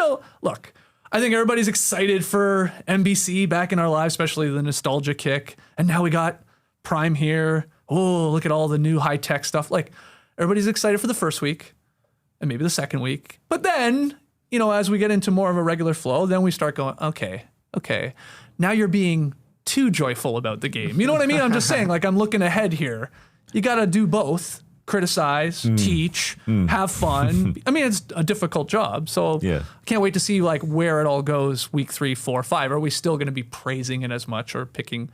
look, I think everybody's excited for NBC back in our lives, especially the nostalgia kick. And now we got Prime here. Oh, look at all the new high-tech stuff. Like, everybody's excited for the first week and maybe the second week. But then, as we get into more of a regular flow, then we start going, okay, now you're being too joyful about the game. You know what I mean? I'm just saying, like, I'm looking ahead here. You got to do both. Criticize, teach, have fun. I mean, it's a difficult job, so I can't wait to see like where it all goes week 3, 4, 5. Are we still going to be praising it as much or picking,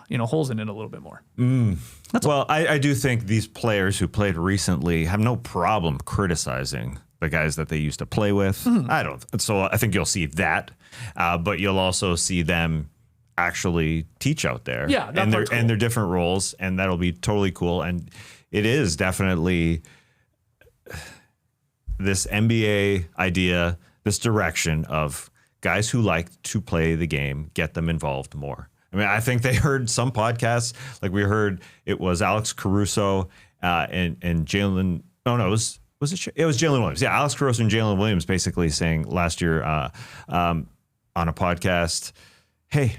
holes in it a little bit more? I do think these players who played recently have no problem criticizing the guys that they used to play with. I don't. So I think you'll see that, but you'll also see them actually teach out there. Yeah, that part's cool. And their different roles, and that'll be totally cool. And it is definitely this NBA idea, this direction of guys who like to play the game, get them involved more. I mean, I think they heard some podcasts, like we heard it was Alex Caruso and Jalen. Oh no, it was Jalen Williams. Yeah, Alex Caruso and Jalen Williams basically saying last year on a podcast, "Hey,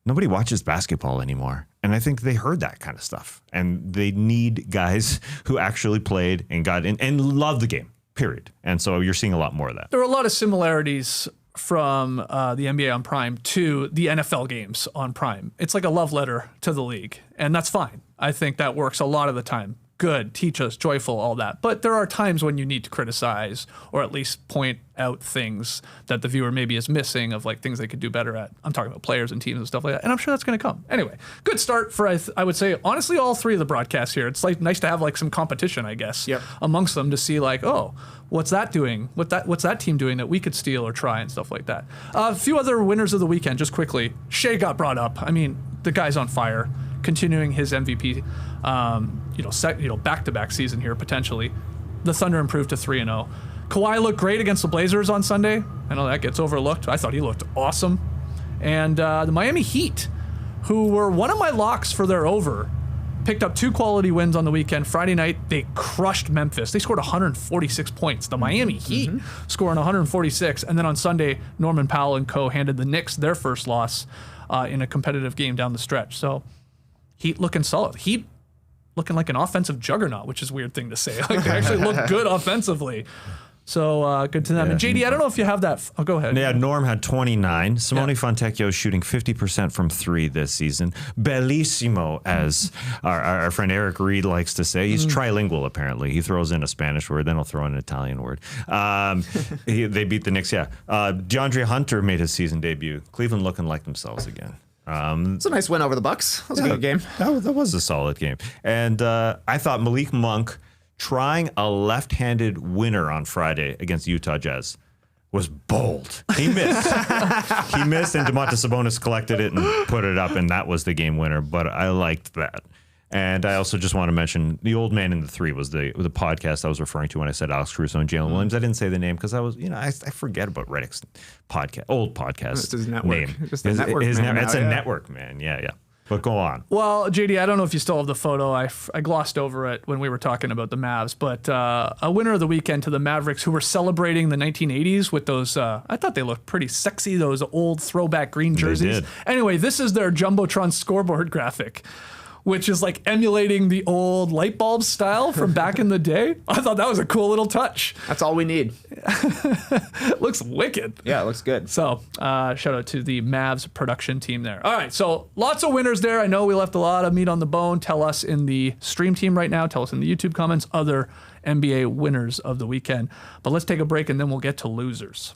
nobody watches basketball anymore." And I think they heard that kind of stuff, and they need guys who actually played and got in and love the game. Period. And so you're seeing a lot more of that. There are a lot of similarities from the NBA on Prime to the NFL games on Prime. It's like a love letter to the league, and that's fine. I think that works a lot of the time. Good, teach us, joyful, all that. But there are times when you need to criticize or at least point out things that the viewer maybe is missing of like things they could do better at. I'm talking about players and teams and stuff like that. And I'm sure that's going to come. Anyway, good start for, I would say, honestly, all three of the broadcasts here. It's like nice to have like some competition, I guess, amongst them to see like, oh, what's that doing? What's that team doing that we could steal or try and stuff like that. A few other winners of the weekend, just quickly. Shea got brought up. I mean, the guy's on fire, continuing his MVP. Back-to-back season here potentially. The Thunder improved to 3-0. Kawhi looked great against the Blazers on Sunday. I know that gets overlooked. I thought he looked awesome. And the Miami Heat, who were one of my locks for their over, picked up 2 quality wins on the weekend. Friday night, they crushed Memphis. They scored 146 points. The Miami Heat scoring 146. And then on Sunday, Norman Powell and co. handed the Knicks their first loss in a competitive game down the stretch. So Heat looking solid. Heat looking like an offensive juggernaut, which is a weird thing to say. Like, they actually look good offensively. So good to them. Yeah. And JD, I don't know if you have that. Oh, go ahead. Yeah, Norm had 29. Simone Fontecchio is shooting 50% from 3 this season. Bellissimo, as our friend Eric Reed likes to say. He's trilingual, apparently. He throws in a Spanish word, then he'll throw in an Italian word. They beat the Knicks, DeAndre Hunter made his season debut. Cleveland looking like themselves again. It's a nice win over the Bucks. That was a good game. That was a solid game. And I thought Malik Monk trying a left-handed winner on Friday against the Utah Jazz was bold. He missed. He missed, and Domantas Sabonis collected it and put it up, and that was the game winner. But I liked that. And I also just want to mention The Old Man in the Three was the podcast I was referring to when I said Alex Caruso and Jalen Williams. I didn't say the name because I was, I forget about Reddick's old podcast. It's his network. Name. Just a network. It's a network, man. Yeah. But go on. Well, JD, I don't know if you still have the photo. I glossed over it when we were talking about the Mavs, but a winner of the weekend to the Mavericks, who were celebrating the 1980s with those, I thought they looked pretty sexy, those old throwback green jerseys. They did. Anyway, this is their Jumbotron scoreboard graphic, which is like emulating the old light bulb style from back in the day. I thought that was a cool little touch. That's all we need. Looks wicked. Yeah, it looks good. So shout out to the Mavs production team there. All right, so lots of winners there. I know we left a lot of meat on the bone. Tell us in the stream team right now. Tell us in the YouTube comments other NBA winners of the weekend. But let's take a break and then we'll get to losers.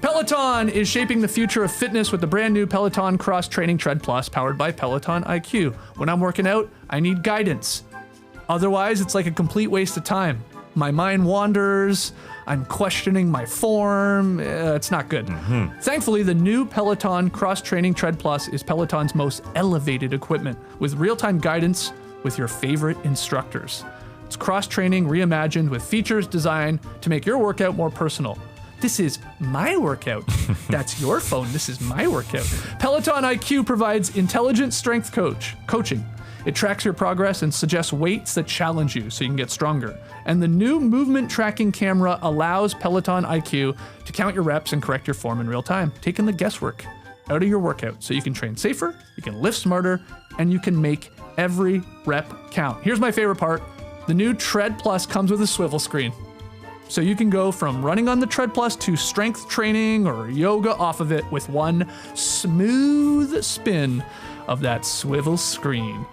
Peloton is shaping the future of fitness with the brand new Peloton Cross Training Tread Plus powered by Peloton IQ. When I'm working out, I need guidance. Otherwise, it's like a complete waste of time. My mind wanders. I'm questioning my form. It's not good. Thankfully, the new Peloton Cross Training Tread Plus is Peloton's most elevated equipment with real-time guidance with your favorite instructors. It's cross-training reimagined with features designed to make your workout more personal. This is my workout. That's your phone. This is my workout. Peloton IQ provides intelligent strength coaching. It tracks your progress and suggests weights that challenge you so you can get stronger. And the new movement tracking camera allows Peloton IQ to count your reps and correct your form in real time, taking the guesswork out of your workout so you can train safer, you can lift smarter, and you can make every rep count. Here's my favorite part. The new Tread Plus comes with a swivel screen. So you can go from running on the Tread Plus to strength training or yoga off of it with one smooth spin of that swivel screen.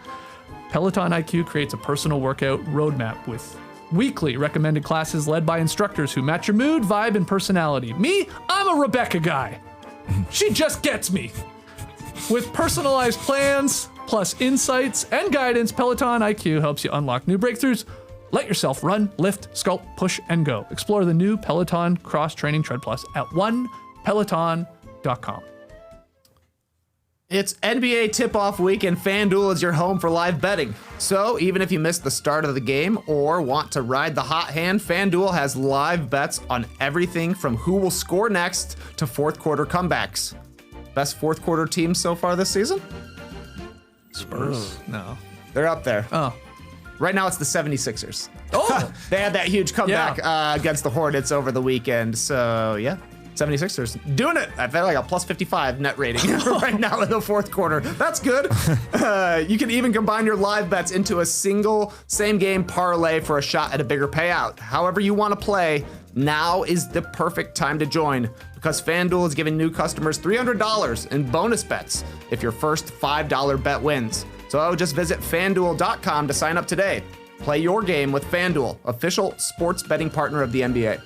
Peloton IQ creates a personal workout roadmap with weekly recommended classes led by instructors who match your mood, vibe, and personality. Me, I'm a Rebecca guy. She just gets me. With personalized plans, plus insights and guidance, Peloton IQ helps you unlock new breakthroughs. Let yourself run, lift, sculpt, push, and go. Explore the new Peloton Cross Training Tread Plus at onepeloton.com. It's NBA tip-off week, and FanDuel is your home for live betting. So even if you missed the start of the game or want to ride the hot hand, FanDuel has live bets on everything from who will score next to fourth quarter comebacks. Best fourth quarter team so far this season? Spurs? No. They're up there. Oh. Right now it's the 76ers. Oh, They had that huge comeback against the Hornets over the weekend. So, yeah, 76ers doing it. I feel like a plus 55 net rating right now in the fourth quarter. That's good. You can even combine your live bets into a single same-game parlay for a shot at a bigger payout. However you want to play, now is the perfect time to join because FanDuel is giving new customers $300 in bonus bets if your first $5 bet wins. So just visit FanDuel.com to sign up today. Play your game with FanDuel, official sports betting partner of the NBA.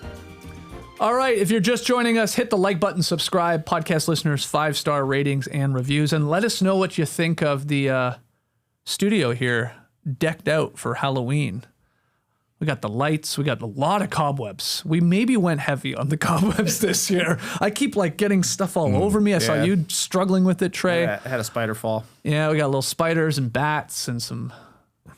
all right. If you're just joining us, hit the like button, subscribe, podcast listeners, 5-star ratings and reviews, and let us know what you think of the studio here decked out for Halloween. We got the lights. We got a lot of cobwebs. We maybe went heavy on the cobwebs this year. I keep like getting stuff all over me. I saw you struggling with it, Trey. Yeah, I had a spider fall. Yeah, we got little spiders and bats and some.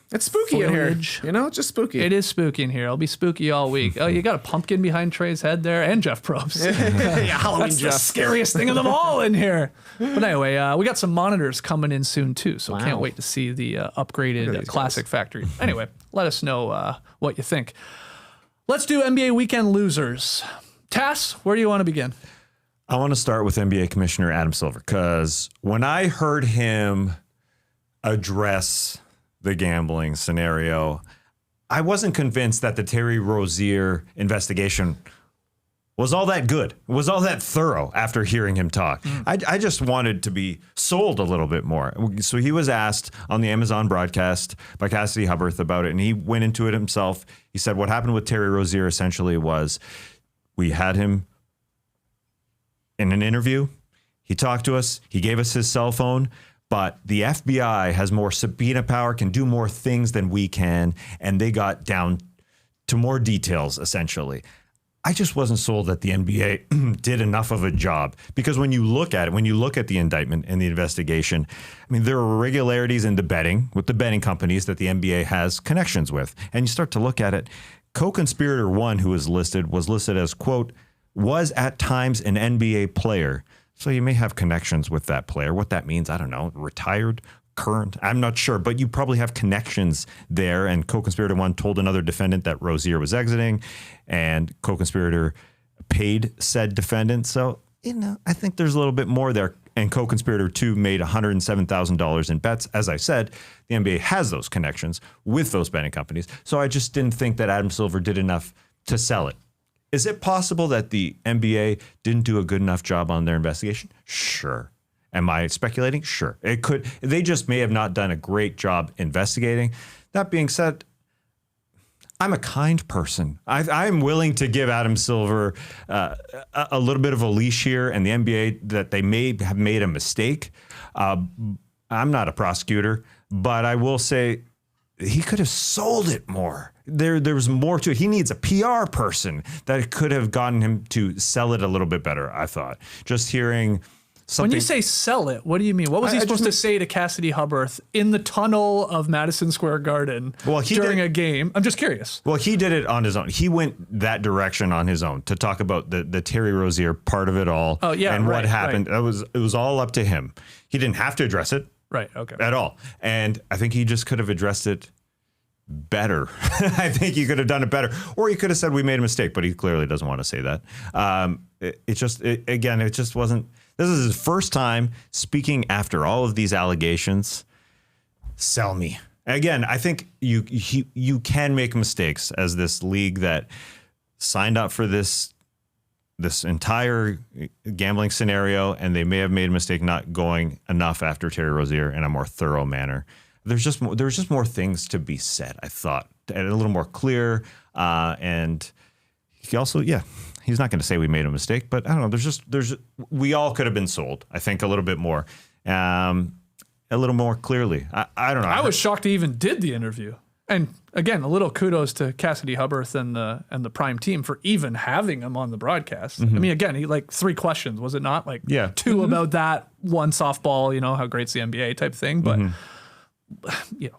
It's spooky foliage. in here. You know, it's just spooky. It is spooky in here. It'll be spooky all week. Oh, you got a pumpkin behind Trey's head there and Jeff Probst. Yeah, Halloween That's the Jeff. scariest thing of them all in here. But anyway, we got some monitors coming in soon too, so can't wait to see the upgraded Classic Factory. Anyway, let us know what you think. Let's do NBA weekend losers. Tass, where do you want to begin? I want to start with NBA Commissioner Adam Silver because when I heard him address the gambling scenario, I wasn't convinced that the Terry Rozier investigation was all that good, was all that thorough after hearing him talk. I just wanted to be sold a little bit more. So he was asked on the Amazon broadcast by Cassidy Hubbarth about it, and he went into it himself. He said what happened with Terry Rozier essentially was we had him in an interview. He talked to us. He gave us his cell phone. But the FBI has more subpoena power, can do more things than we can, and they got down to more details, essentially. I just wasn't sold that the NBA did enough of a job because when you look at it, when you look at the indictment and the investigation, I mean, there are irregularities in the betting with the betting companies that the NBA has connections with. And you start to look at it, co-conspirator one who was listed as, quote, was at times an NBA player. So you may have connections with that player. What that means, I don't know, retired, current, I'm not sure, but you probably have connections there. And co-conspirator one told another defendant that Rozier was exiting and co-conspirator paid said defendant. So, you know, I think there's a little bit more there. And co-conspirator two made $107,000 in bets. As I said, the NBA has those connections with those betting companies. So I just didn't think that Adam Silver did enough to sell it. Is it possible that the NBA didn't do a good enough job on their investigation? Sure. Am I speculating? Sure. It could. They just may have not done a great job investigating. That being said, I'm a kind person. I'm willing to give Adam Silver a little bit of a leash here and the NBA that they may have made a mistake. I'm not a prosecutor, but I will say he could have sold it more. There was more to it. He needs a PR person that could have gotten him to sell it a little bit better, I thought. Just hearing something. When you say sell it, what do you mean? What was he supposed to say to Cassidy Hubbarth in the tunnel of Madison Square Garden during a game? I'm just curious. Well, he did it on his own. He went that direction on his own to talk about the Terry Rozier part of it all. Oh, yeah, and right, what happened. right. It was all up to him. He didn't have to address it. Right. Okay. At all. And I think he just could have addressed it better. I think he could have done it better. Or he could have said we made a mistake, but he clearly doesn't want to say that. It just wasn't. This is his first time speaking after all of these allegations. Sell me. Again, I think you can make mistakes as this league that signed up for this entire gambling scenario, and they may have made a mistake not going enough after Terry Rozier in a more thorough manner. There's just more things to be said, I thought, and a little more clear. And he also, he's not going to say we made a mistake, but I don't know. We all could have been sold, I think, a little bit more, a little more clearly. I don't know. I was shocked he even did the interview. And again, a little kudos to Cassidy Hubbarth and the Prime team for even having him on the broadcast. Mm-hmm. I mean, again, he 3 questions, was it not? Like 2 about that, 1 softball, you know, how great's the NBA type thing. But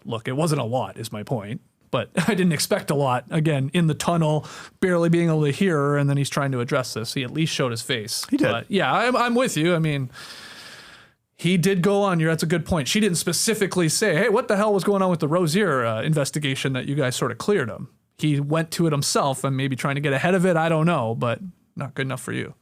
look, it wasn't a lot is my point. But I didn't expect a lot. Again, in the tunnel, barely being able to hear her, and then he's trying to address this. He at least showed his face. He did. But yeah, I'm with you. I mean, He did go on. That's a good point. She didn't specifically say, hey, what the hell was going on with the Rozier investigation that you guys sort of cleared him. He went to it himself and maybe trying to get ahead of it. I don't know, but not good enough for you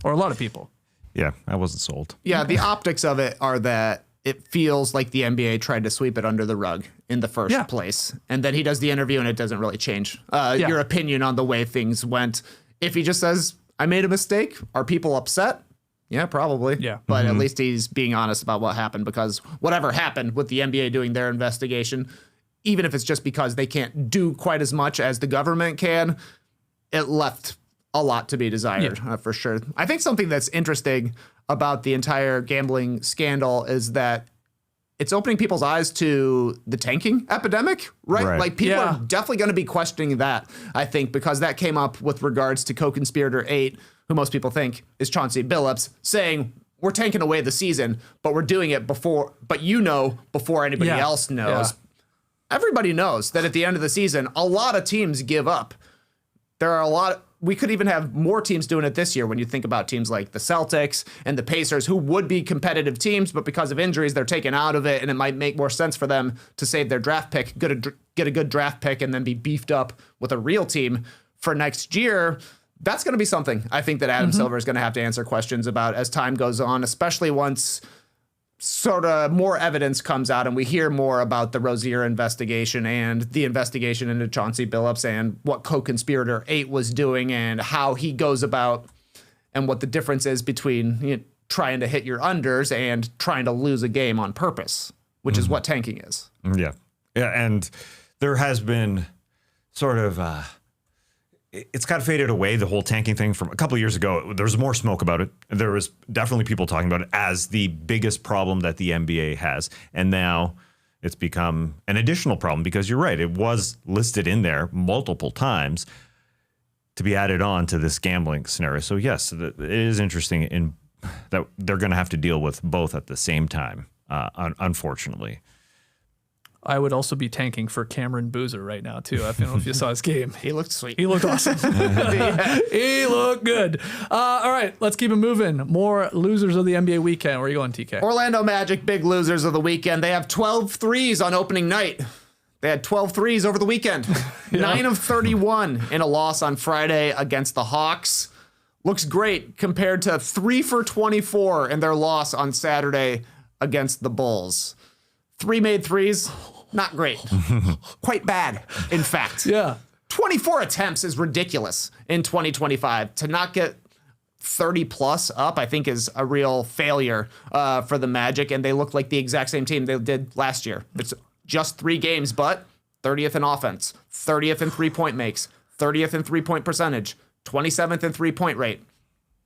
or a lot of people. Yeah, I wasn't sold. Yeah, the optics of it are that it feels like the NBA tried to sweep it under the rug in the first place. And then he does the interview and it doesn't really change your opinion on the way things went. If he just says, I made a mistake, are people upset? Yeah, probably. Yeah. But at least he's being honest about what happened, because whatever happened with the NBA doing their investigation, even if it's just because they can't do quite as much as the government can, it left a lot to be desired, for sure. I think something that's interesting about the entire gambling scandal is that it's opening people's eyes to the tanking epidemic, right? Like people are definitely going to be questioning that, I think, because that came up with regards to co-conspirator 8, who most people think is Chauncey Billups, saying we're tanking away the season, but we're doing it before anybody else knows. Everybody knows that at the end of the season, a lot of teams give up. There are we could even have more teams doing it this year when you think about teams like the Celtics and the Pacers, who would be competitive teams, but because of injuries, they're taken out of it, and it might make more sense for them to save their draft pick, get a good draft pick, and then be beefed up with a real team for next year. That's going to be something I think that Adam Silver is going to have to answer questions about as time goes on, especially once sort of more evidence comes out and we hear more about the Rozier investigation and the investigation into Chauncey Billups and what co-conspirator 8 was doing and how he goes about and what the difference is between trying to hit your unders and trying to lose a game on purpose, which is what tanking is. Yeah. And there has been sort of it's kind of faded away, the whole tanking thing from a couple of years ago. There was more smoke about it. There was definitely people talking about it as the biggest problem that the NBA has. And now it's become an additional problem because you're right. It was listed in there multiple times to be added on to this gambling scenario. So yes, it is interesting in that they're going to have to deal with both at the same time, unfortunately. I would also be tanking for Cameron Boozer right now, too. I don't know if you saw his game. He looked sweet. He looked awesome. He looked good. All right, let's keep it moving. More losers of the NBA weekend. Where are you going, TK? Orlando Magic, big losers of the weekend. They have 12 threes on opening night. They had 12 threes over the weekend. 9 of 31 in a loss on Friday against the Hawks. Looks great compared to 3 for 24 in their loss on Saturday against the Bulls. 3 made threes, not great. Quite bad, in fact. 24 attempts is ridiculous in 2025. To not get 30 plus up, I think, is a real failure for the Magic, and they look like the exact same team they did last year. It's just 3 games, but 30th in offense, 30th in three-point makes, 30th in three-point percentage, 27th in three-point rate.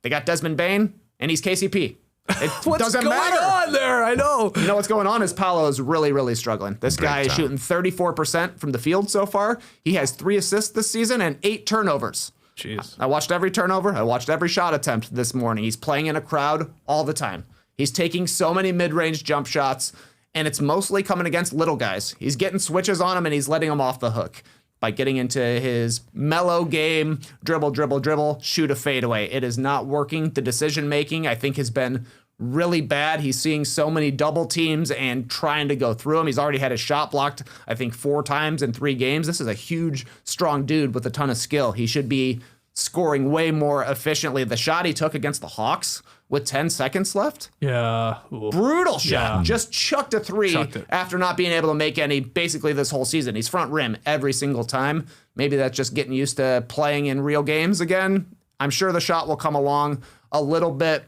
They got Desmond Bane, and he's KCP. It doesn't matter. What's going on there? I know. You know what's going on is Paolo is really, really struggling. This guy is shooting 34% from the field so far. He has 3 assists this season and 8 turnovers. Jeez. I watched every turnover. I watched every shot attempt this morning. He's playing in a crowd all the time. He's taking so many mid-range jump shots, and it's mostly coming against little guys. He's getting switches on them, and he's letting them off the hook by getting into his mellow game, dribble, shoot a fadeaway. It is not working. The decision-making, I think, has been really bad. He's seeing so many double teams and trying to go through them. He's already had his shot blocked, I think, 4 times in 3 games. This is a huge, strong dude with a ton of skill. He should be scoring way more efficiently. The shot he took against the Hawks with 10 seconds left. Yeah. Ooh. Brutal shot. Just chucked a 3 after not being able to make any basically this whole season. He's front rim every single time. Maybe that's just getting used to playing in real games again. I'm sure the shot will come along a little bit,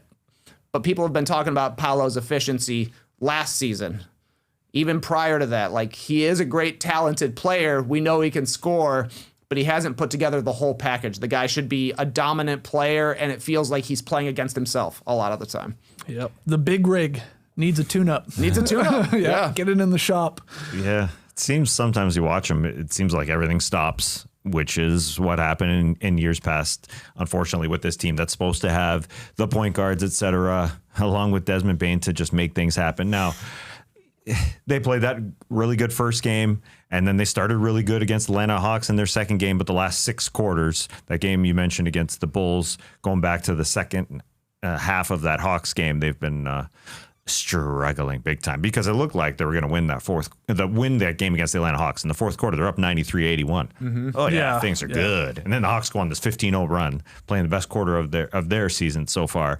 but people have been talking about Paolo's efficiency last season. Even prior to that, like, he is a great talented player. We know he can score, but he hasn't put together the whole package. The guy should be a dominant player, and it feels like he's playing against himself a lot of the time. Yep. The big rig needs a tune-up. Needs a tune-up. Yeah. Get it in the shop. Yeah. It seems sometimes you watch him, it seems like everything stops, which is what happened in years past, unfortunately, with this team that's supposed to have the point guards, et cetera, along with Desmond Bane to just make things happen. Now, they played that really good first game, and then they started really good against the Atlanta Hawks in their second game, but the last 6 quarters, that game you mentioned against the Bulls, going back to the second half of that Hawks game, they've been struggling big time because it looked like they were going to win that game against the Atlanta Hawks. In the fourth quarter, they're up 93-81. Mm-hmm. Oh yeah, things are good. And then the Hawks go on this 15-0 run, playing the best quarter of their season so far.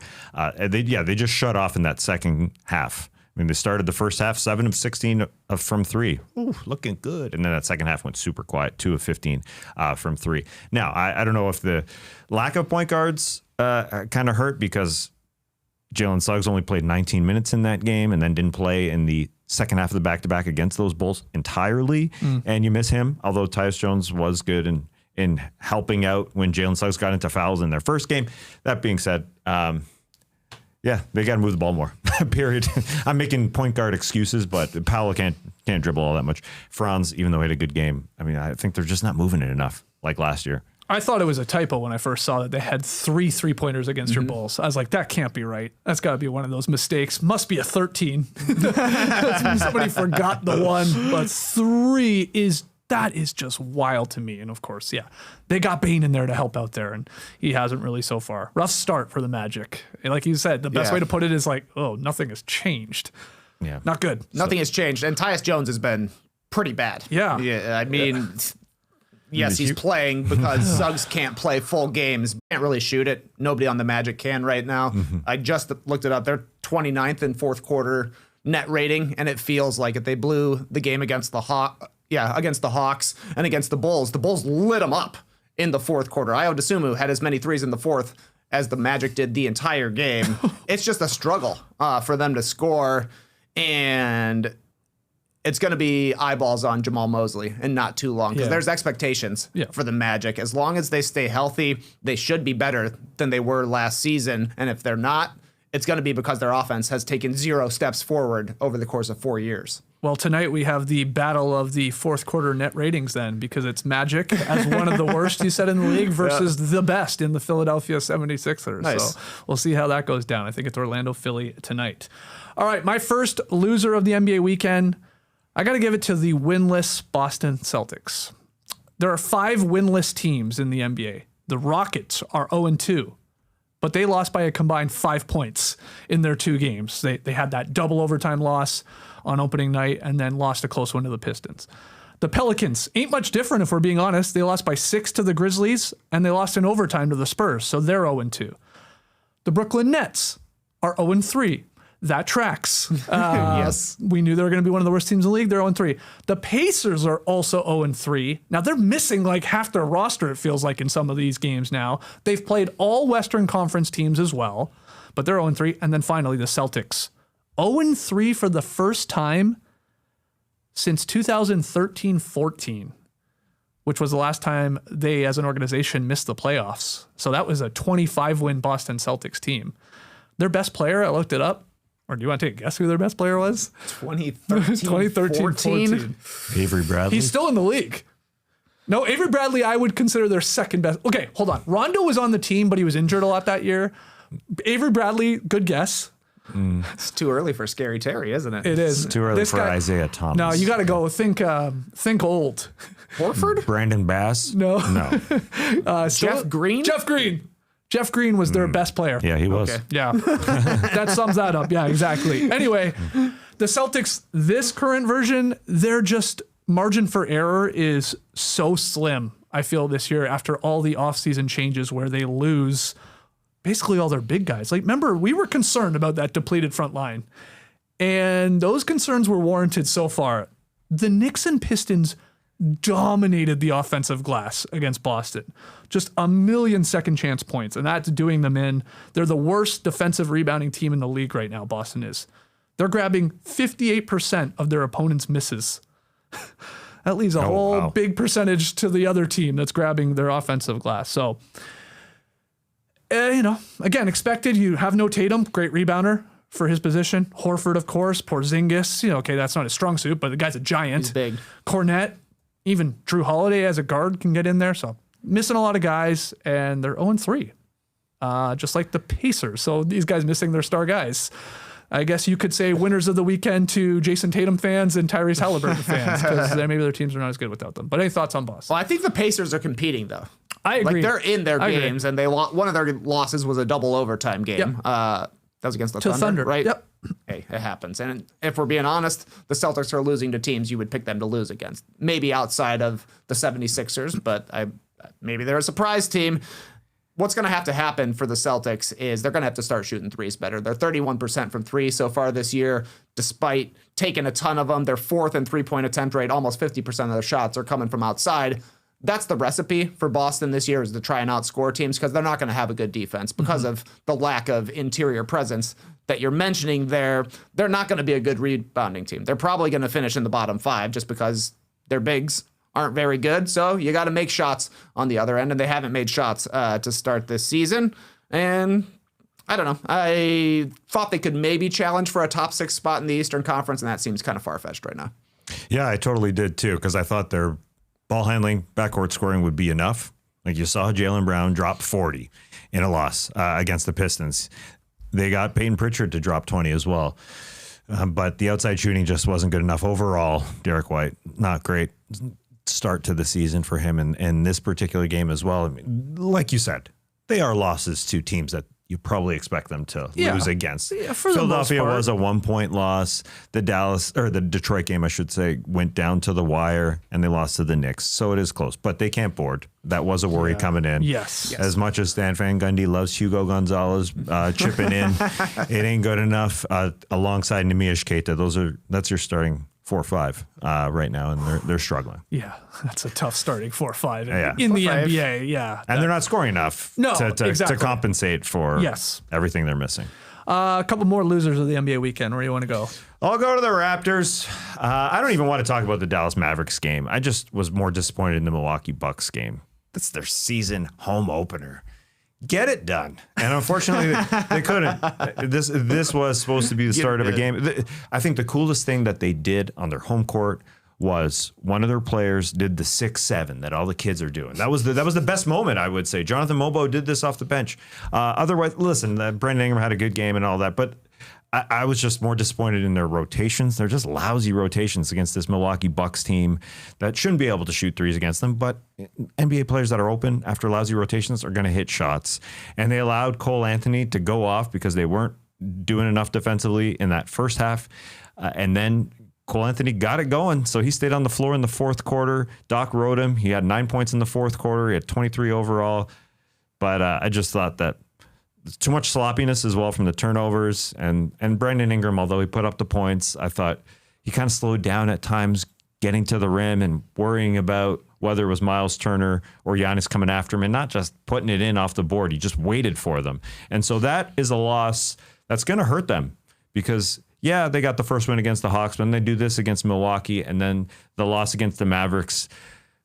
They just shut off in that second half. I mean, they started the first half 7 of 16 from 3. Ooh, looking good. And then that second half went super quiet, 2 of 15 from 3. Now, I don't know if the lack of point guards kind of hurt because Jalen Suggs only played 19 minutes in that game and then didn't play in the second half of the back-to-back against those Bulls entirely. And you miss him, although Tyus Jones was good in helping out when Jalen Suggs got into fouls in their first game. That being said, yeah, they got to move the ball more, period. I'm making point guard excuses, but Powell can't dribble all that much. Franz, even though he had a good game, I mean, I think they're just not moving it enough like last year. I thought it was a typo when I first saw that they had 3 3-pointers against your Bulls. I was like, that can't be right. That's got to be one of those mistakes. Must be a 13. Somebody forgot the 1, but 3 is just wild to me. And of course, yeah, they got Bane in there to help out there, and he hasn't really so far. Rough start for the Magic. And like you said, the best way to put it is like, oh, nothing has changed. Yeah, not good. Nothing has changed, and Tyus Jones has been pretty bad. Yeah. I mean. Yes, he's playing because Suggs can't play full games. Can't really shoot it. Nobody on the Magic can right now. I just looked it up. They're 29th in fourth quarter net rating, and it feels like if they blew the game against the Hawks and against the Bulls lit them up in the fourth quarter. Ayo Dosunmu had as many threes in the fourth as the Magic did the entire game. It's just a struggle for them to score, and it's going to be eyeballs on Jamal Mosley and not too long because there's expectations for the Magic. As long as they stay healthy, they should be better than they were last season. And if they're not, it's going to be because their offense has taken 0 steps forward over the course of 4 years. Well, tonight we have the battle of the fourth quarter net ratings then, because it's Magic as one of the worst you said in the league versus the best in the Philadelphia 76ers. Nice. So we'll see how that goes down. I think it's Orlando, Philly tonight. All right, my first loser of the NBA weekend, I got to give it to the winless Boston Celtics. There are 5 winless teams in the NBA. The Rockets are 0-2, but they lost by a combined 5 points in their 2 games. They had that double overtime loss on opening night and then lost a close one to the Pistons. The Pelicans ain't much different if we're being honest. They lost by 6 to the Grizzlies and they lost in overtime to the Spurs, so they're 0-2. The Brooklyn Nets are 0-3. That tracks. Yes. We knew they were going to be one of the worst teams in the league. They're 0-3. The Pacers are also 0-3. Now, they're missing like half their roster, it feels like, in some of these games now. They've played all Western Conference teams as well, but they're 0-3. And then finally, the Celtics. 0-3 for the first time since 2013-14, which was the last time they, as an organization, missed the playoffs. So that was a 25-win Boston Celtics team. Their best player, I looked it up. Or do you want to take a guess who their best player was? 2013-14. Avery Bradley. He's still in the league. No, Avery Bradley, I would consider their second best. Okay, hold on. Rondo was on the team, but he was injured a lot that year. Avery Bradley, good guess. It's too early for Scary Terry, isn't it? It is. It's too early for Isaiah Thomas. No, you got to go. Think old. Horford? Brandon Bass? No. Jeff Green? Jeff Green. Jeff Green was their best player. Yeah, he was. Okay. Yeah. That sums that up. Yeah, exactly. Anyway, the Celtics, this current version, they're just, margin for error is so slim, I feel, this year after all the offseason changes where they lose basically all their big guys. Like, remember, we were concerned about that depleted front line, and those concerns were warranted so far. The Knicks and Pistons dominated the offensive glass against Boston. Just a million second chance points, and that's doing them in. They're the worst defensive rebounding team in the league right now, Boston is. They're grabbing 58% of their opponent's misses. That leaves a big percentage to the other team that's grabbing their offensive glass. So, again, expected. You have no Tatum, great rebounder for his position. Horford, of course. Porzingis, okay, that's not his strong suit, but the guy's a giant. He's big. Cornette. Even Drew Holiday as a guard can get in there. So missing a lot of guys, and they're 0-3, just like the Pacers. So these guys missing their star guys. I guess you could say winners of the weekend to Jason Tatum fans and Tyrese Halliburton fans, because maybe their teams are not as good without them. But any thoughts on Boston? Well, I think the Pacers are competing, though. I agree. Like, they're in their games, and one of their losses was a double overtime game. Yep. That was against the To Thunder, right? Yep. Hey, hey, it happens. And if we're being honest, the Celtics are losing to teams you would pick them to lose against. Maybe outside of the 76ers, but maybe they're a surprise team. What's going to have to happen for the Celtics is they're going to have to start shooting threes better. They're 31% from three so far this year, despite taking a ton of them. They're fourth in three-point attempt rate. Almost 50% of their shots are coming from outside. That's the recipe for Boston this year, is to try and outscore teams, because they're not going to have a good defense because of the lack of interior presence that you're mentioning there. They're not going to be a good rebounding team. They're probably going to finish in the bottom five just because their bigs aren't very good. So you got to make shots on the other end, and they haven't made shots to start this season. And I don't know. I thought they could maybe challenge for a top 6 spot in the Eastern Conference, and that seems kind of far-fetched right now. Yeah, I totally did too, because I thought their ball handling, backcourt scoring would be enough. Like, you saw Jaylen Brown drop 40 in a loss against the Pistons. They got Peyton Pritchard to drop 20 as well. But the outside shooting just wasn't good enough. Overall, Derek White, not great start to the season for him in this particular game as well. I mean, like you said, they are losses to teams that you probably expect them to lose against. Yeah, for Philadelphia the most part. was a 1-point loss. The Detroit game, I should say, went down to the wire, and they lost to the Knicks. So it is close, but they can't board. That was a worry coming in. Yes. As much as Stan Van Gundy loves Hugo Gonzalez chipping in, it ain't good enough. Alongside Nemias Keita, that's your starting 4-5 right now, and they're struggling. Yeah, that's a tough starting 4-5 Yeah. in the 4-5. NBA. Yeah, And they're not scoring enough exactly. to compensate for everything they're missing. A couple more losers of the NBA weekend. Where do you want to go? I'll go to the Raptors. I don't even want to talk about the Dallas Mavericks game. I just was more disappointed in the Milwaukee Bucks game. That's their season home opener. Get it done. And unfortunately, they couldn't. This was supposed to be the start of a game. I think the coolest thing that they did on their home court was one of their players did the 6-7 that all the kids are doing. That was the best moment, I would say. Jonathan Mobo did this off the bench. Otherwise, listen, Brandon Ingram had a good game and all that, but I was just more disappointed in their rotations. They're just lousy rotations against this Milwaukee Bucks team that shouldn't be able to shoot threes against them. But NBA players that are open after lousy rotations are going to hit shots. And they allowed Cole Anthony to go off because they weren't doing enough defensively in that first half. And then Cole Anthony got it going. So he stayed on the floor in the fourth quarter. Doc rode him. He had 9 points in the fourth quarter. He had 23 overall. But I just thought that too much sloppiness as well from the turnovers. And Brandon Ingram, although he put up the points, I thought he kind of slowed down at times getting to the rim and worrying about whether it was Miles Turner or Giannis coming after him and not just putting it in off the board. He just waited for them. And so that is a loss that's going to hurt them because, yeah, they got the first win against the Hawks, but then they do this against Milwaukee and then the loss against the Mavericks,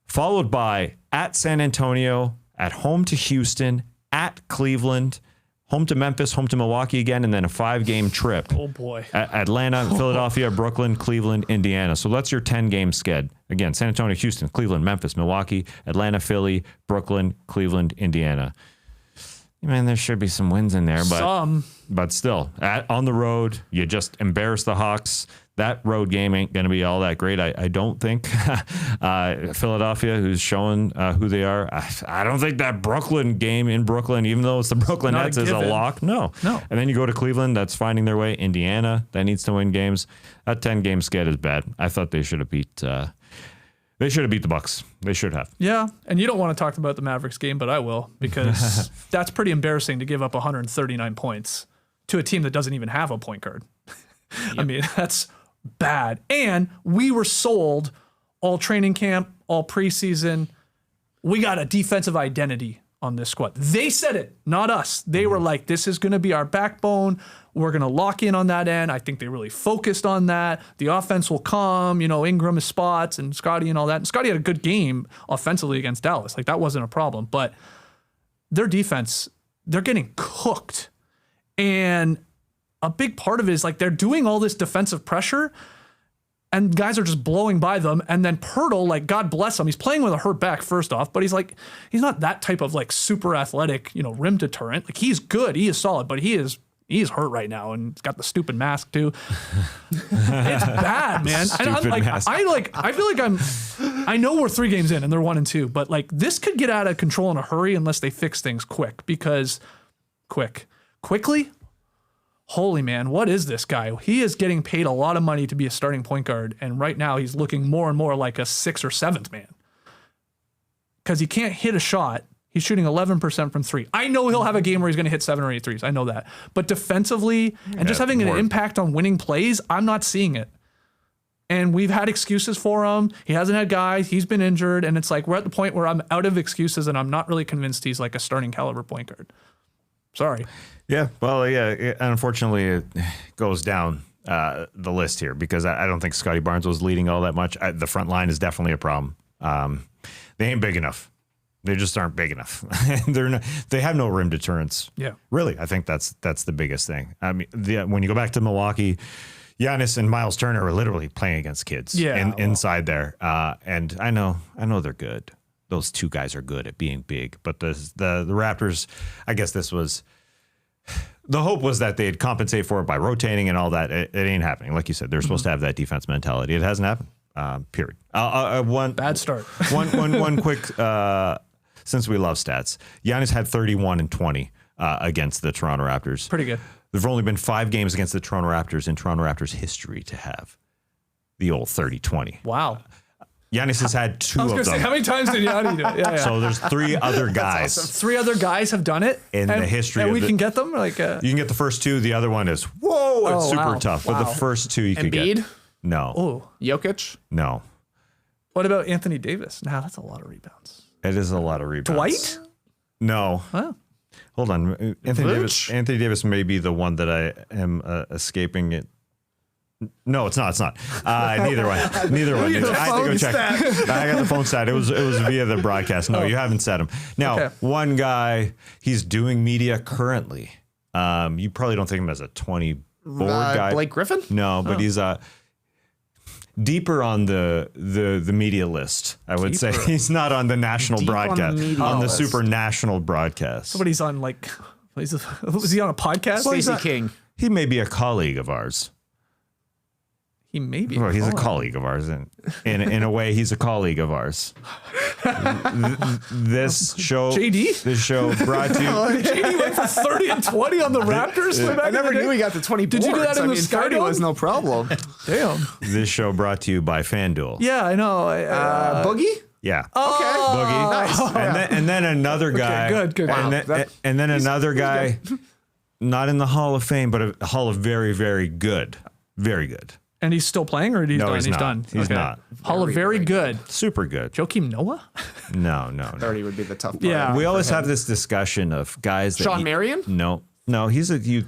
followed by at San Antonio, at home to Houston, at Cleveland, home to Memphis, home to Milwaukee again, and then a 5-game trip. Oh, boy. Atlanta, Philadelphia, Brooklyn, Cleveland, Indiana. So that's your 10-game sched. Again, San Antonio, Houston, Cleveland, Memphis, Milwaukee, Atlanta, Philly, Brooklyn, Cleveland, Indiana. Man, there should be some wins in there, but still, on the road, you just embarrass the Hawks. That road game ain't going to be all that great. I don't think. Philadelphia, who's showing who they are. I don't think that Brooklyn game in Brooklyn, even though it's the Brooklyn Nets, is a lock. No. And then you go to Cleveland, that's finding their way. Indiana, that needs to win games. That 10-game sked is bad. I thought they should have beat. They should have beat the Bucks. They should have. Yeah, and you don't want to talk about the Mavericks game, but I will because that's pretty embarrassing to give up 139 points to a team that doesn't even have a point guard. Yep. I mean, that's bad. And we were sold all training camp, all preseason. We got a defensive identity on this squad. They said it, not us. They were like, this is going to be our backbone. We're going to lock in on that end. I think they really focused on that. The offense will come, Ingram is spots and Scotty and all that. And Scotty had a good game offensively against Dallas. Like, that wasn't a problem. But their defense, they're getting cooked. And a big part of it is like they're doing all this defensive pressure and guys are just blowing by them. And then Pirtle, like, God bless him, he's playing with a hurt back first off, but he's not that type of like super athletic, rim deterrent. Like, he's good, he is solid, but he's hurt right now and he's got the stupid mask too. It's bad, man. I feel like I know we're 3 games in and they're 1-2, but like this could get out of control in a hurry unless they fix things quickly. holy man, what is this guy? He is getting paid a lot of money to be a starting point guard, and right now he's looking more and more like a 6th or 7th man. Because he can't hit a shot. He's shooting 11% from 3. I know he'll have a game where he's going to hit 7 or 8 threes. I know that. But defensively and just having an impact on winning plays, I'm not seeing it. And we've had excuses for him. He hasn't had guys. He's been injured. And it's like we're at the point where I'm out of excuses and I'm not really convinced he's like a starting caliber point guard. Sorry. Yeah. Well, yeah. Unfortunately, it goes down the list here because I don't think Scotty Barnes was leading all that much. The front line is definitely a problem. They ain't big enough. They just aren't big enough. They have no rim deterrence. Yeah. Really, I think that's the biggest thing. I mean, when you go back to Milwaukee, Giannis and Miles Turner are literally playing against kids inside there. And I know they're good. Those two guys are good at being big. But the Raptors, I guess this was the hope was that they'd compensate for it by rotating and all that. It ain't happening. Like you said, they're supposed to have that defense mentality. It hasn't happened. Period. One bad start. one quick. Since we love stats, Giannis had 31 and 20 against the Toronto Raptors. Pretty good. There've only been 5 games against the Toronto Raptors in Toronto Raptors history to have the old 30-20. Wow. Giannis has had 2 of them. Say, how many times did Giannis do it? Yeah. So there's 3 other guys. Awesome. 3 other guys have done it in the history. And we can get them? You can get the first 2. The other one is, it's super tough. But the first 2 you could get. Embiid? No. Oh. Jokic? No. What about Anthony Davis? Nah, that's a lot of rebounds. It is a lot of rebounds. Dwight? No. Huh. Hold on. Anthony Davis may be the one that I am escaping it. No, it's not. Neither one. I have to go check. I got the phone stat. It was via the broadcast. No, you haven't set him. Now, one guy, he's doing media currently. You probably don't think of him as a 24 guy. Blake Griffin? No, but he's deeper on the media list, I would say. He's not on the national broadcast, on the super national broadcast. Somebody's on was he on a podcast? Stacey King. He may be a colleague of ours. He may be. Well, he's a colleague of ours. In a way, he's a colleague of ours. This show brought to you. JD went for 30 and 20 on the Raptors. I never knew he got to 20 boards. Did you do that in the Sky 30 Dome? was no problem. Damn. This show brought to you by FanDuel. Yeah, I know. Boogie? Yeah. Okay. Boogie. Nice. And then another guy. Good. Wow. And then another guy, not in the Hall of Fame, but a Hall of very, very good. Very good. And he's still playing, or he's done? He's done. He's not. Hall of very good. Super good. Joakim Noah? No. 30 would be the tough part. Yeah. We always have this discussion of guys that Sean Marion? No, he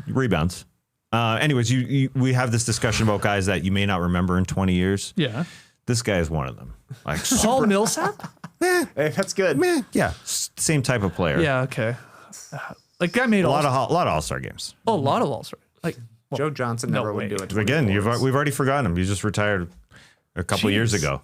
rebounds. Anyways, we have this discussion about guys that you may not remember in 20 years. Yeah. This guy is one of them. Like Paul Millsap? Hey, that's good. Yeah, same type of player. Yeah, okay. Guy made a lot of All-Star games. Oh, a lot of All-Star. Joe Johnson never would do it. Again, we've already forgotten him. He just retired a couple of years ago.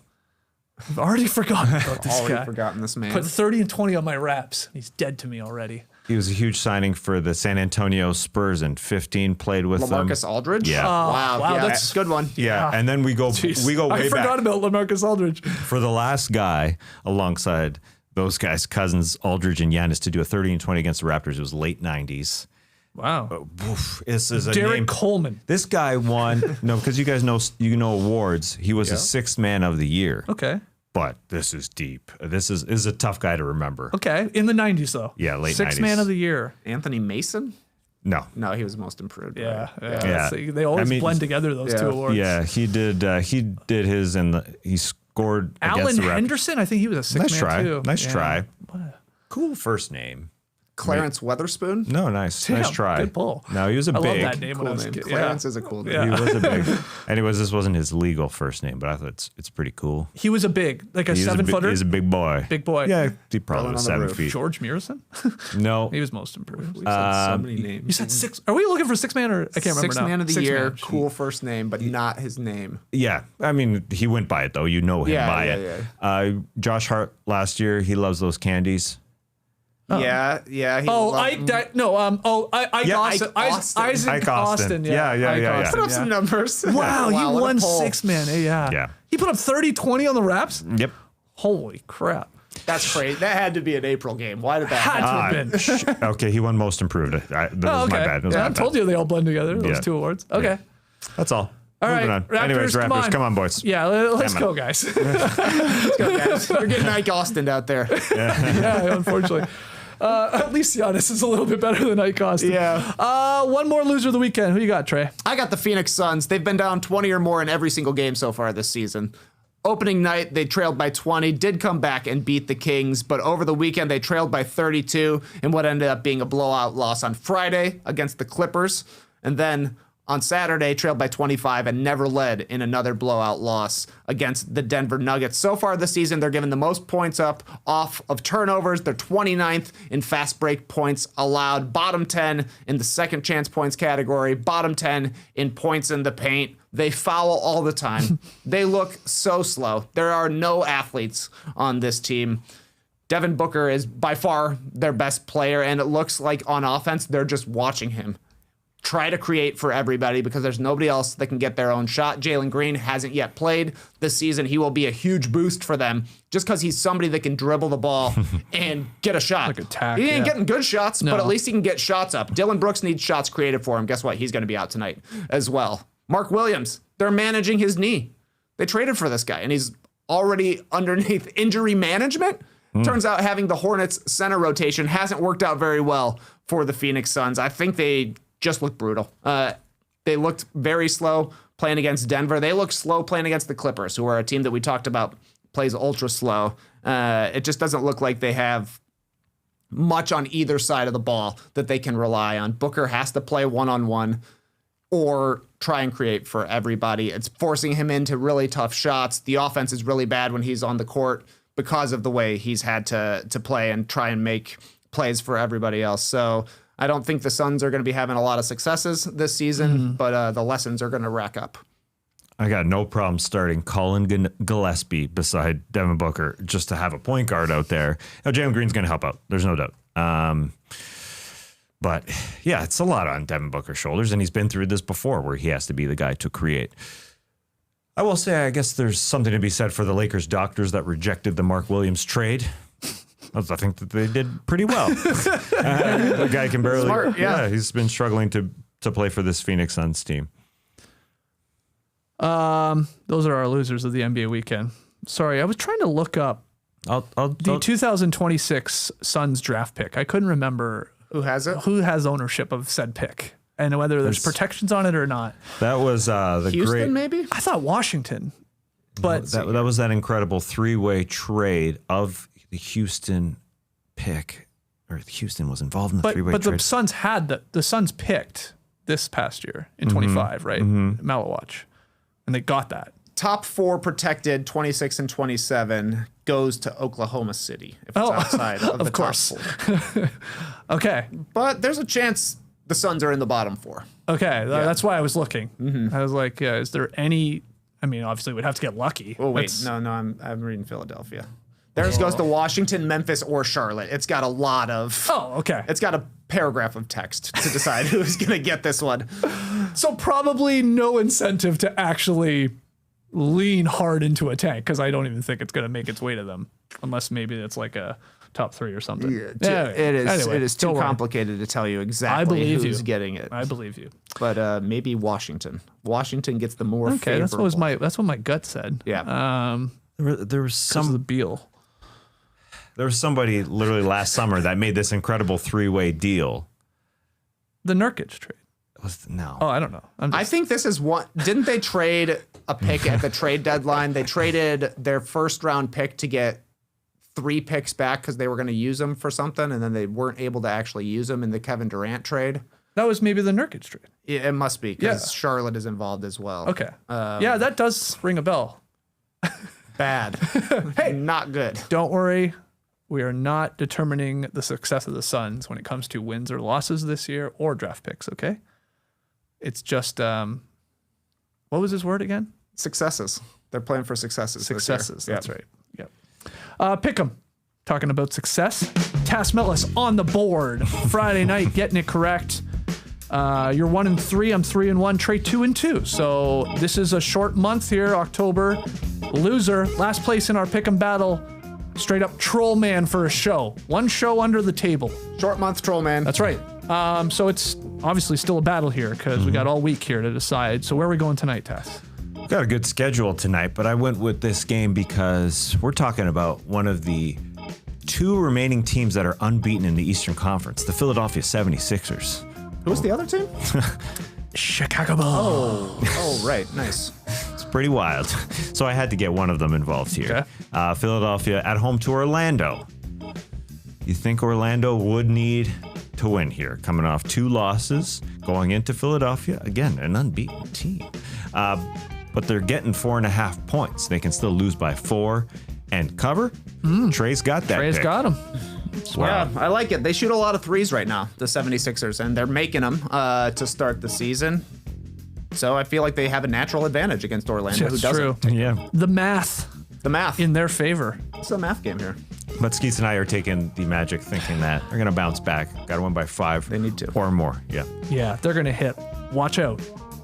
I've already forgotten about this guy. Forgotten this man. Put 30 and 20 on my Raps. He's dead to me already. He was a huge signing for the San Antonio Spurs in 15, played with them. LaMarcus Aldridge? Yeah. Wow, yeah, that's a good one. Yeah, and then we go way I forgot back. about LaMarcus Aldridge. For the last guy alongside those guys, Cousins, Aldridge, and Giannis, to do a 30 and 20 against the Raptors, it was late 90s. Wow. This is a Derek name. Coleman. This guy won, because you guys know awards. He was a 6th man of the year. Okay. But this is deep. This is a tough guy to remember. Okay. In the 90s, though. Yeah, late 90s. 6th man of the year. Anthony Mason? No, he was most improved. Yeah. Right? Yeah. They always blend together, those two awards. Yeah, he did his, and he scored Alan against the Henderson, I think he was a 6th man, too. Nice try. Cool first name. Clarence Weatherspoon? No, nice try. Good pull. No, he was a big. I love that name Cool when I was name. a kid. Clarence is a cool name. Yeah. He was a big. Anyways, this wasn't his legal first name, but I thought it's pretty cool. He was a big, like a 7-footer. He's a big boy. Big boy. Yeah, he probably was 7 feet. George Murison? No. He was most improved. We've said so many names. You said 6. Are we looking for 6 man, or I can't remember 6th now? man of the 6th year, man. cool first name, but not his name. Yeah, I mean, he went by it though. You know him by it. Josh Hart last year, he loves those candies. Yeah. Ike Austin. Isaac Austin. Yeah. Put up some numbers. Wow, you won 6 man. Yeah. He put up 30-20 on the Raps? Yep. Holy crap. That's crazy. That had to be an April game. Why did that happen? Had to have been. Okay, he won most improved. That was my bad. I told you they all blend together. Those 2 awards. Okay. Yeah. That's all. All Moving right, on. Raptors, Anyways, Raptors, come on, boys. Yeah, let's go, guys. Let's go, guys. We're getting Ike Austin out there. Yeah, unfortunately. At least Giannis is a little bit better than Ike Austin. Yeah. One more loser of the weekend. Who you got, Trey? I got the Phoenix Suns. They've been down 20 or more in every single game so far this season. Opening night, they trailed by 20, did come back and beat the Kings, but over the weekend, they trailed by 32 in what ended up being a blowout loss on Friday against the Clippers. And then on Saturday, trailed by 25 and never led in another blowout loss against the Denver Nuggets. So far this season, they're giving the most points up off of turnovers. They're 29th in fast break points allowed, bottom 10 in the second chance points category, bottom 10 in points in the paint. They foul all the time. They look so slow. There are no athletes on this team. Devin Booker is by far their best player, and it looks like on offense, they're just watching him try to create for everybody because there's nobody else that can get their own shot. Jalen Green hasn't yet played this season. He will be a huge boost for them just because he's somebody that can dribble the ball and get a shot. Like attack, he ain't getting good shots, but at least he can get shots up. Dylan Brooks needs shots created for him. Guess what? He's going to be out tonight as well. Mark Williams, they're managing his knee. They traded for this guy, and he's already underneath injury management. Turns out having the Hornets center rotation hasn't worked out very well for the Phoenix Suns. I think they just looked brutal. They looked very slow playing against Denver. They looked slow playing against the Clippers, who are a team that we talked about plays ultra slow. It just doesn't look like they have much on either side of the ball that they can rely on. Booker has to play one-on-one or try and create for everybody. It's forcing him into really tough shots. The offense is really bad when he's on the court because of the way he's had to play and try and make plays for everybody else. So I don't think the Suns are going to be having a lot of successes this season, but the lessons are going to rack up. I got no problem starting Colin Gillespie beside Devin Booker just to have a point guard out there. Now, Jalen Green's going to help out. There's no doubt. But yeah, it's a lot on Devin Booker's shoulders, and he's been through this before where he has to be the guy to create. I will say, I guess there's something to be said for the Lakers doctors that rejected the Mark Williams trade. I think that they did pretty well. The guy can barely. Smart, yeah. He's been struggling to play for this Phoenix Suns team. Those are our losers of the NBA weekend. Sorry, I was trying to look up the 2026 Suns draft pick. I couldn't remember who has it, who has ownership of said pick, and whether there's protections on it or not. That was the Houston, maybe. I thought Washington, but that was that incredible three-way trade of the Houston pick, or Houston was involved in the three-way trade. But the Suns had the Suns picked this past year in 25, right? Malawatch. And they got that. Top 4 protected, 26 and 27, goes to Oklahoma City if it's outside of the course. top 4. Okay. But there's a chance the Suns are in the bottom 4. Okay, that's why I was looking. I was like, is there any... I mean, obviously, we'd have to get lucky. Oh, wait. No, I'm reading Philadelphia. Theirs goes to Washington, Memphis, or Charlotte. It's got a lot of... Oh, okay. It's got a paragraph of text to decide who's going to get this one. So probably no incentive to actually lean hard into a tank, because I don't even think it's going to make its way to them, unless maybe it's like a top 3 or something. Yeah, it is too complicated to tell you exactly who's getting it. I believe you. But maybe Washington. Washington gets the more favorable. That's what my gut said. Yeah. There was some of the Beal. There was somebody literally last summer that made this incredible 3-way deal. The Nurkic trade. No. Oh, I don't know. I think this is one. Didn't they trade a pick at the trade deadline? They traded their first round pick to get 3 picks back because they were going to use them for something, and then they weren't able to actually use them in the Kevin Durant trade. That was maybe the Nurkic trade. Yeah, it must be because Charlotte is involved as well. Okay. Yeah, that does ring a bell. Bad. Hey, not good. Don't worry. We are not determining the success of the Suns when it comes to wins or losses this year or draft picks, okay? It's just, what was his word again? Successes. They're playing for successes. Successes, that's right. Yep. Pick 'em. Talking about success. Tas Melis on the board. Friday night, getting it correct. You're 1-3. I'm 3-1. Trey 2-2. So this is a short month here, October. Loser, last place in our pick 'em battle. Straight up troll man for a show. One show under the table. Short month, troll man. That's right. So it's obviously still a battle here because we got all week here to decide. So where are we going tonight, Tess? Got a good schedule tonight, but I went with this game because we're talking about one of the 2 remaining teams that are unbeaten in the Eastern Conference, the Philadelphia 76ers. Who's the other team? Chicago Bulls. Oh, right. Nice. It's pretty wild. So I had to get one of them involved here. Okay. Philadelphia at home to Orlando. You think Orlando would need to win here, coming off 2 losses, going into Philadelphia. Again, an unbeaten team. But they're getting 4.5 points. They can still lose by 4 and cover. Trey's got that. Trey's got him. Yeah, I like it. They shoot a lot of threes right now, the 76ers, and they're making them to start the season. So I feel like they have a natural advantage against Orlando, who doesn't. True. Yeah. The math In in their favor. It's a math game here. But Skeets and I are taking the Magic, thinking that they're going to bounce back. Got to win by 5. They need to. Or more. Yeah. Yeah, they're going to hit. Watch out.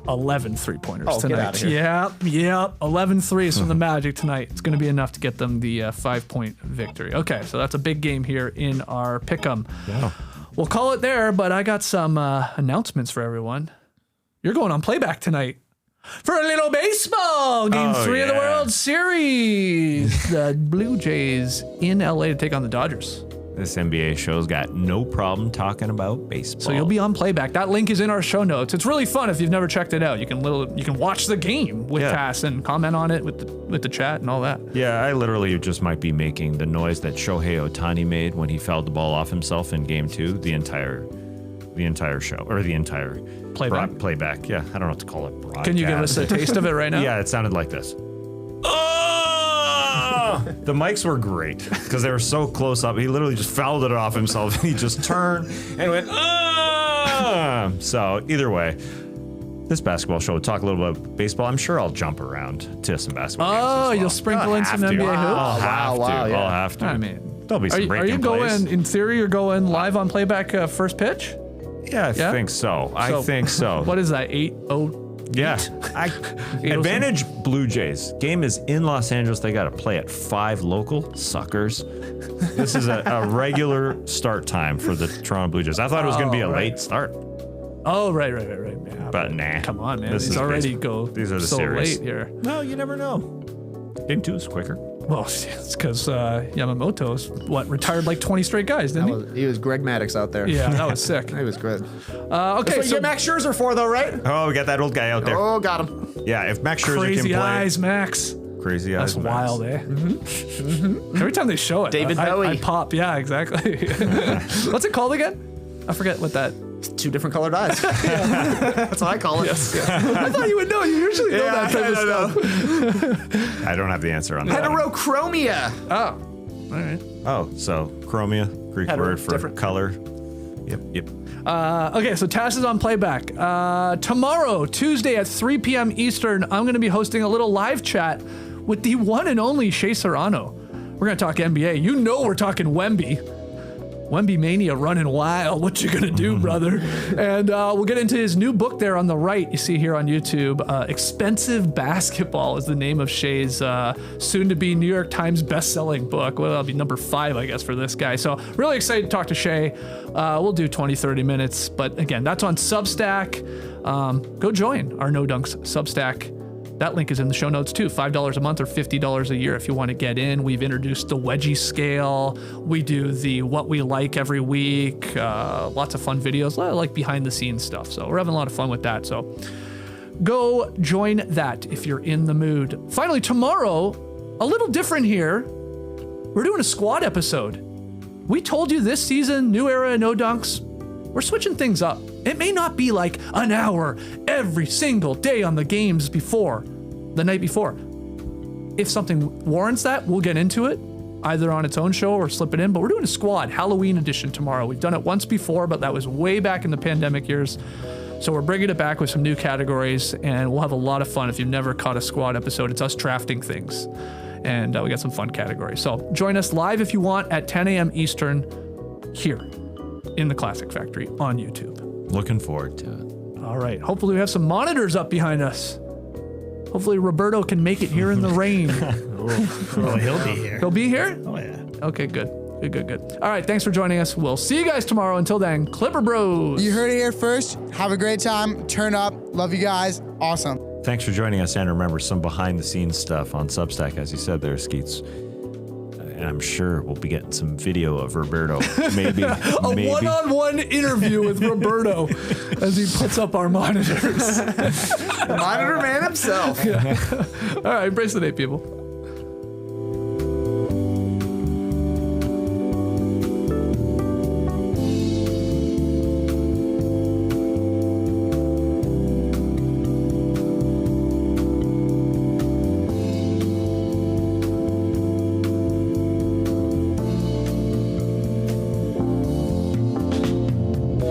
11 3-pointers Oh, get tonight. outta here. Yeah. 11 threes from the Magic tonight. It's going to be enough to get them the 5-point victory. Okay, so that's a big game here in our pick'em. Yeah. We'll call it there, but I got some announcements for everyone. You're going on playback tonight for a little baseball. Game 3 of the World Series. The Blue Jays in LA to take on the Dodgers. This NBA show's got no problem talking about baseball. So you'll be on playback. That link is in our show notes. It's really fun if you've never checked it out. You can watch the game with Cass and comment on it with the chat and all that. Yeah, I literally just might be making the noise that Shohei Ohtani made when he fouled the ball off himself in Game 2. The entire show, or the entire playback. Yeah, I don't know what to call it. Broadcast. Can you give us a taste of it right now? Yeah, it sounded like this. The mics were great because they were so close up. He literally just fouled it off himself. He just turned and went, So either way, this basketball show will talk a little bit about baseball. I'm sure I'll jump around to some basketball games as well. You'll sprinkle in some NBA hoops? I'll have to. I mean, there'll be some are you going, in theory, you're going live on playback first pitch? Yeah, I think so. I think so. What is that, 8-0? Yeah. Advantage Blue Jays. Game is in Los Angeles. They got to play at 5 local. Suckers. This is a regular start time for the Toronto Blue Jays. I thought it was going to be a late start. Oh, right. Yeah, but nah. Come on, man. These These already go These are the so series. late here. No, you never know. Game 2 is quicker. Well, it's because Yamamoto's, retired like 20 straight guys, didn't he? He was Greg Maddox out there. Yeah, that was sick. He was good. Okay, That's what you get Max Scherzer for, though, right? Oh, we got that old guy out there. Oh, got him. Yeah, if Max Scherzer crazy can play. eyes, Max. Crazy eyes. That's wild, eh? Mm-hmm. Every time they show it, David Bowie. I pop. Yeah, exactly. What's it called again? I forget what that. 2 different colored eyes. That's what I call it. Yes. I thought you would know. You usually know that type of stuff. I don't have the answer on that. Heterochromia. Oh, all right. Oh, so chromia, Greek word for different color. Yep. Okay, so Tass is on playback. Tomorrow, Tuesday at 3 p.m. Eastern, I'm going to be hosting a little live chat with the one and only Shea Serrano. We're going to talk NBA. You know we're talking Wemby. Wemby Mania running wild. What you gonna do, brother? And we'll get into his new book there on the right. You see here on YouTube. Expensive Basketball is the name of Shea's soon-to-be New York Times best-selling book. Well, that'll be number 5, I guess, for this guy. So really excited to talk to Shea. We'll do 20, 30 minutes. But again, that's on Substack. Go join our No Dunks Substack. That link is in the show notes too. $5 a month or $50 a year if you want to get in. We've introduced the Wedgie scale. We do the what we like every week. Lots of fun videos, like behind the scenes stuff. So we're having a lot of fun with that. So go join that if you're in the mood. Finally, tomorrow, a little different here. We're doing a squad episode. We told you this season, new era, No Dunks. We're switching things up. It may not be like an hour every single day on the games the night before. If something warrants that, we'll get into it, either on its own show or slip it in. But we're doing a squad Halloween edition tomorrow. We've done it once before, but that was way back in the pandemic years. So we're bringing it back with some new categories, and we'll have a lot of fun. If you've never caught a squad episode, it's us drafting things. And we got some fun categories. So join us live if you want at 10 a.m. Eastern here in the Classic Factory on YouTube. Looking forward to it. All right. Hopefully we have some monitors up behind us. Hopefully Roberto can make it here in the rain. Oh, he'll be here. He'll be here? Oh, yeah. Okay, good. Good. All right, thanks for joining us. We'll see you guys tomorrow. Until then, Clipper Bros. You heard it here first. Have a great time. Turn up. Love you guys. Awesome. Thanks for joining us, and remember some behind-the-scenes stuff on Substack, as you said there, Skeets. And I'm sure we'll be getting some video of Roberto. Maybe. A one-on-one interview with Roberto as he puts up our monitors. Monitor man himself. Yeah. All right, embrace the day, people.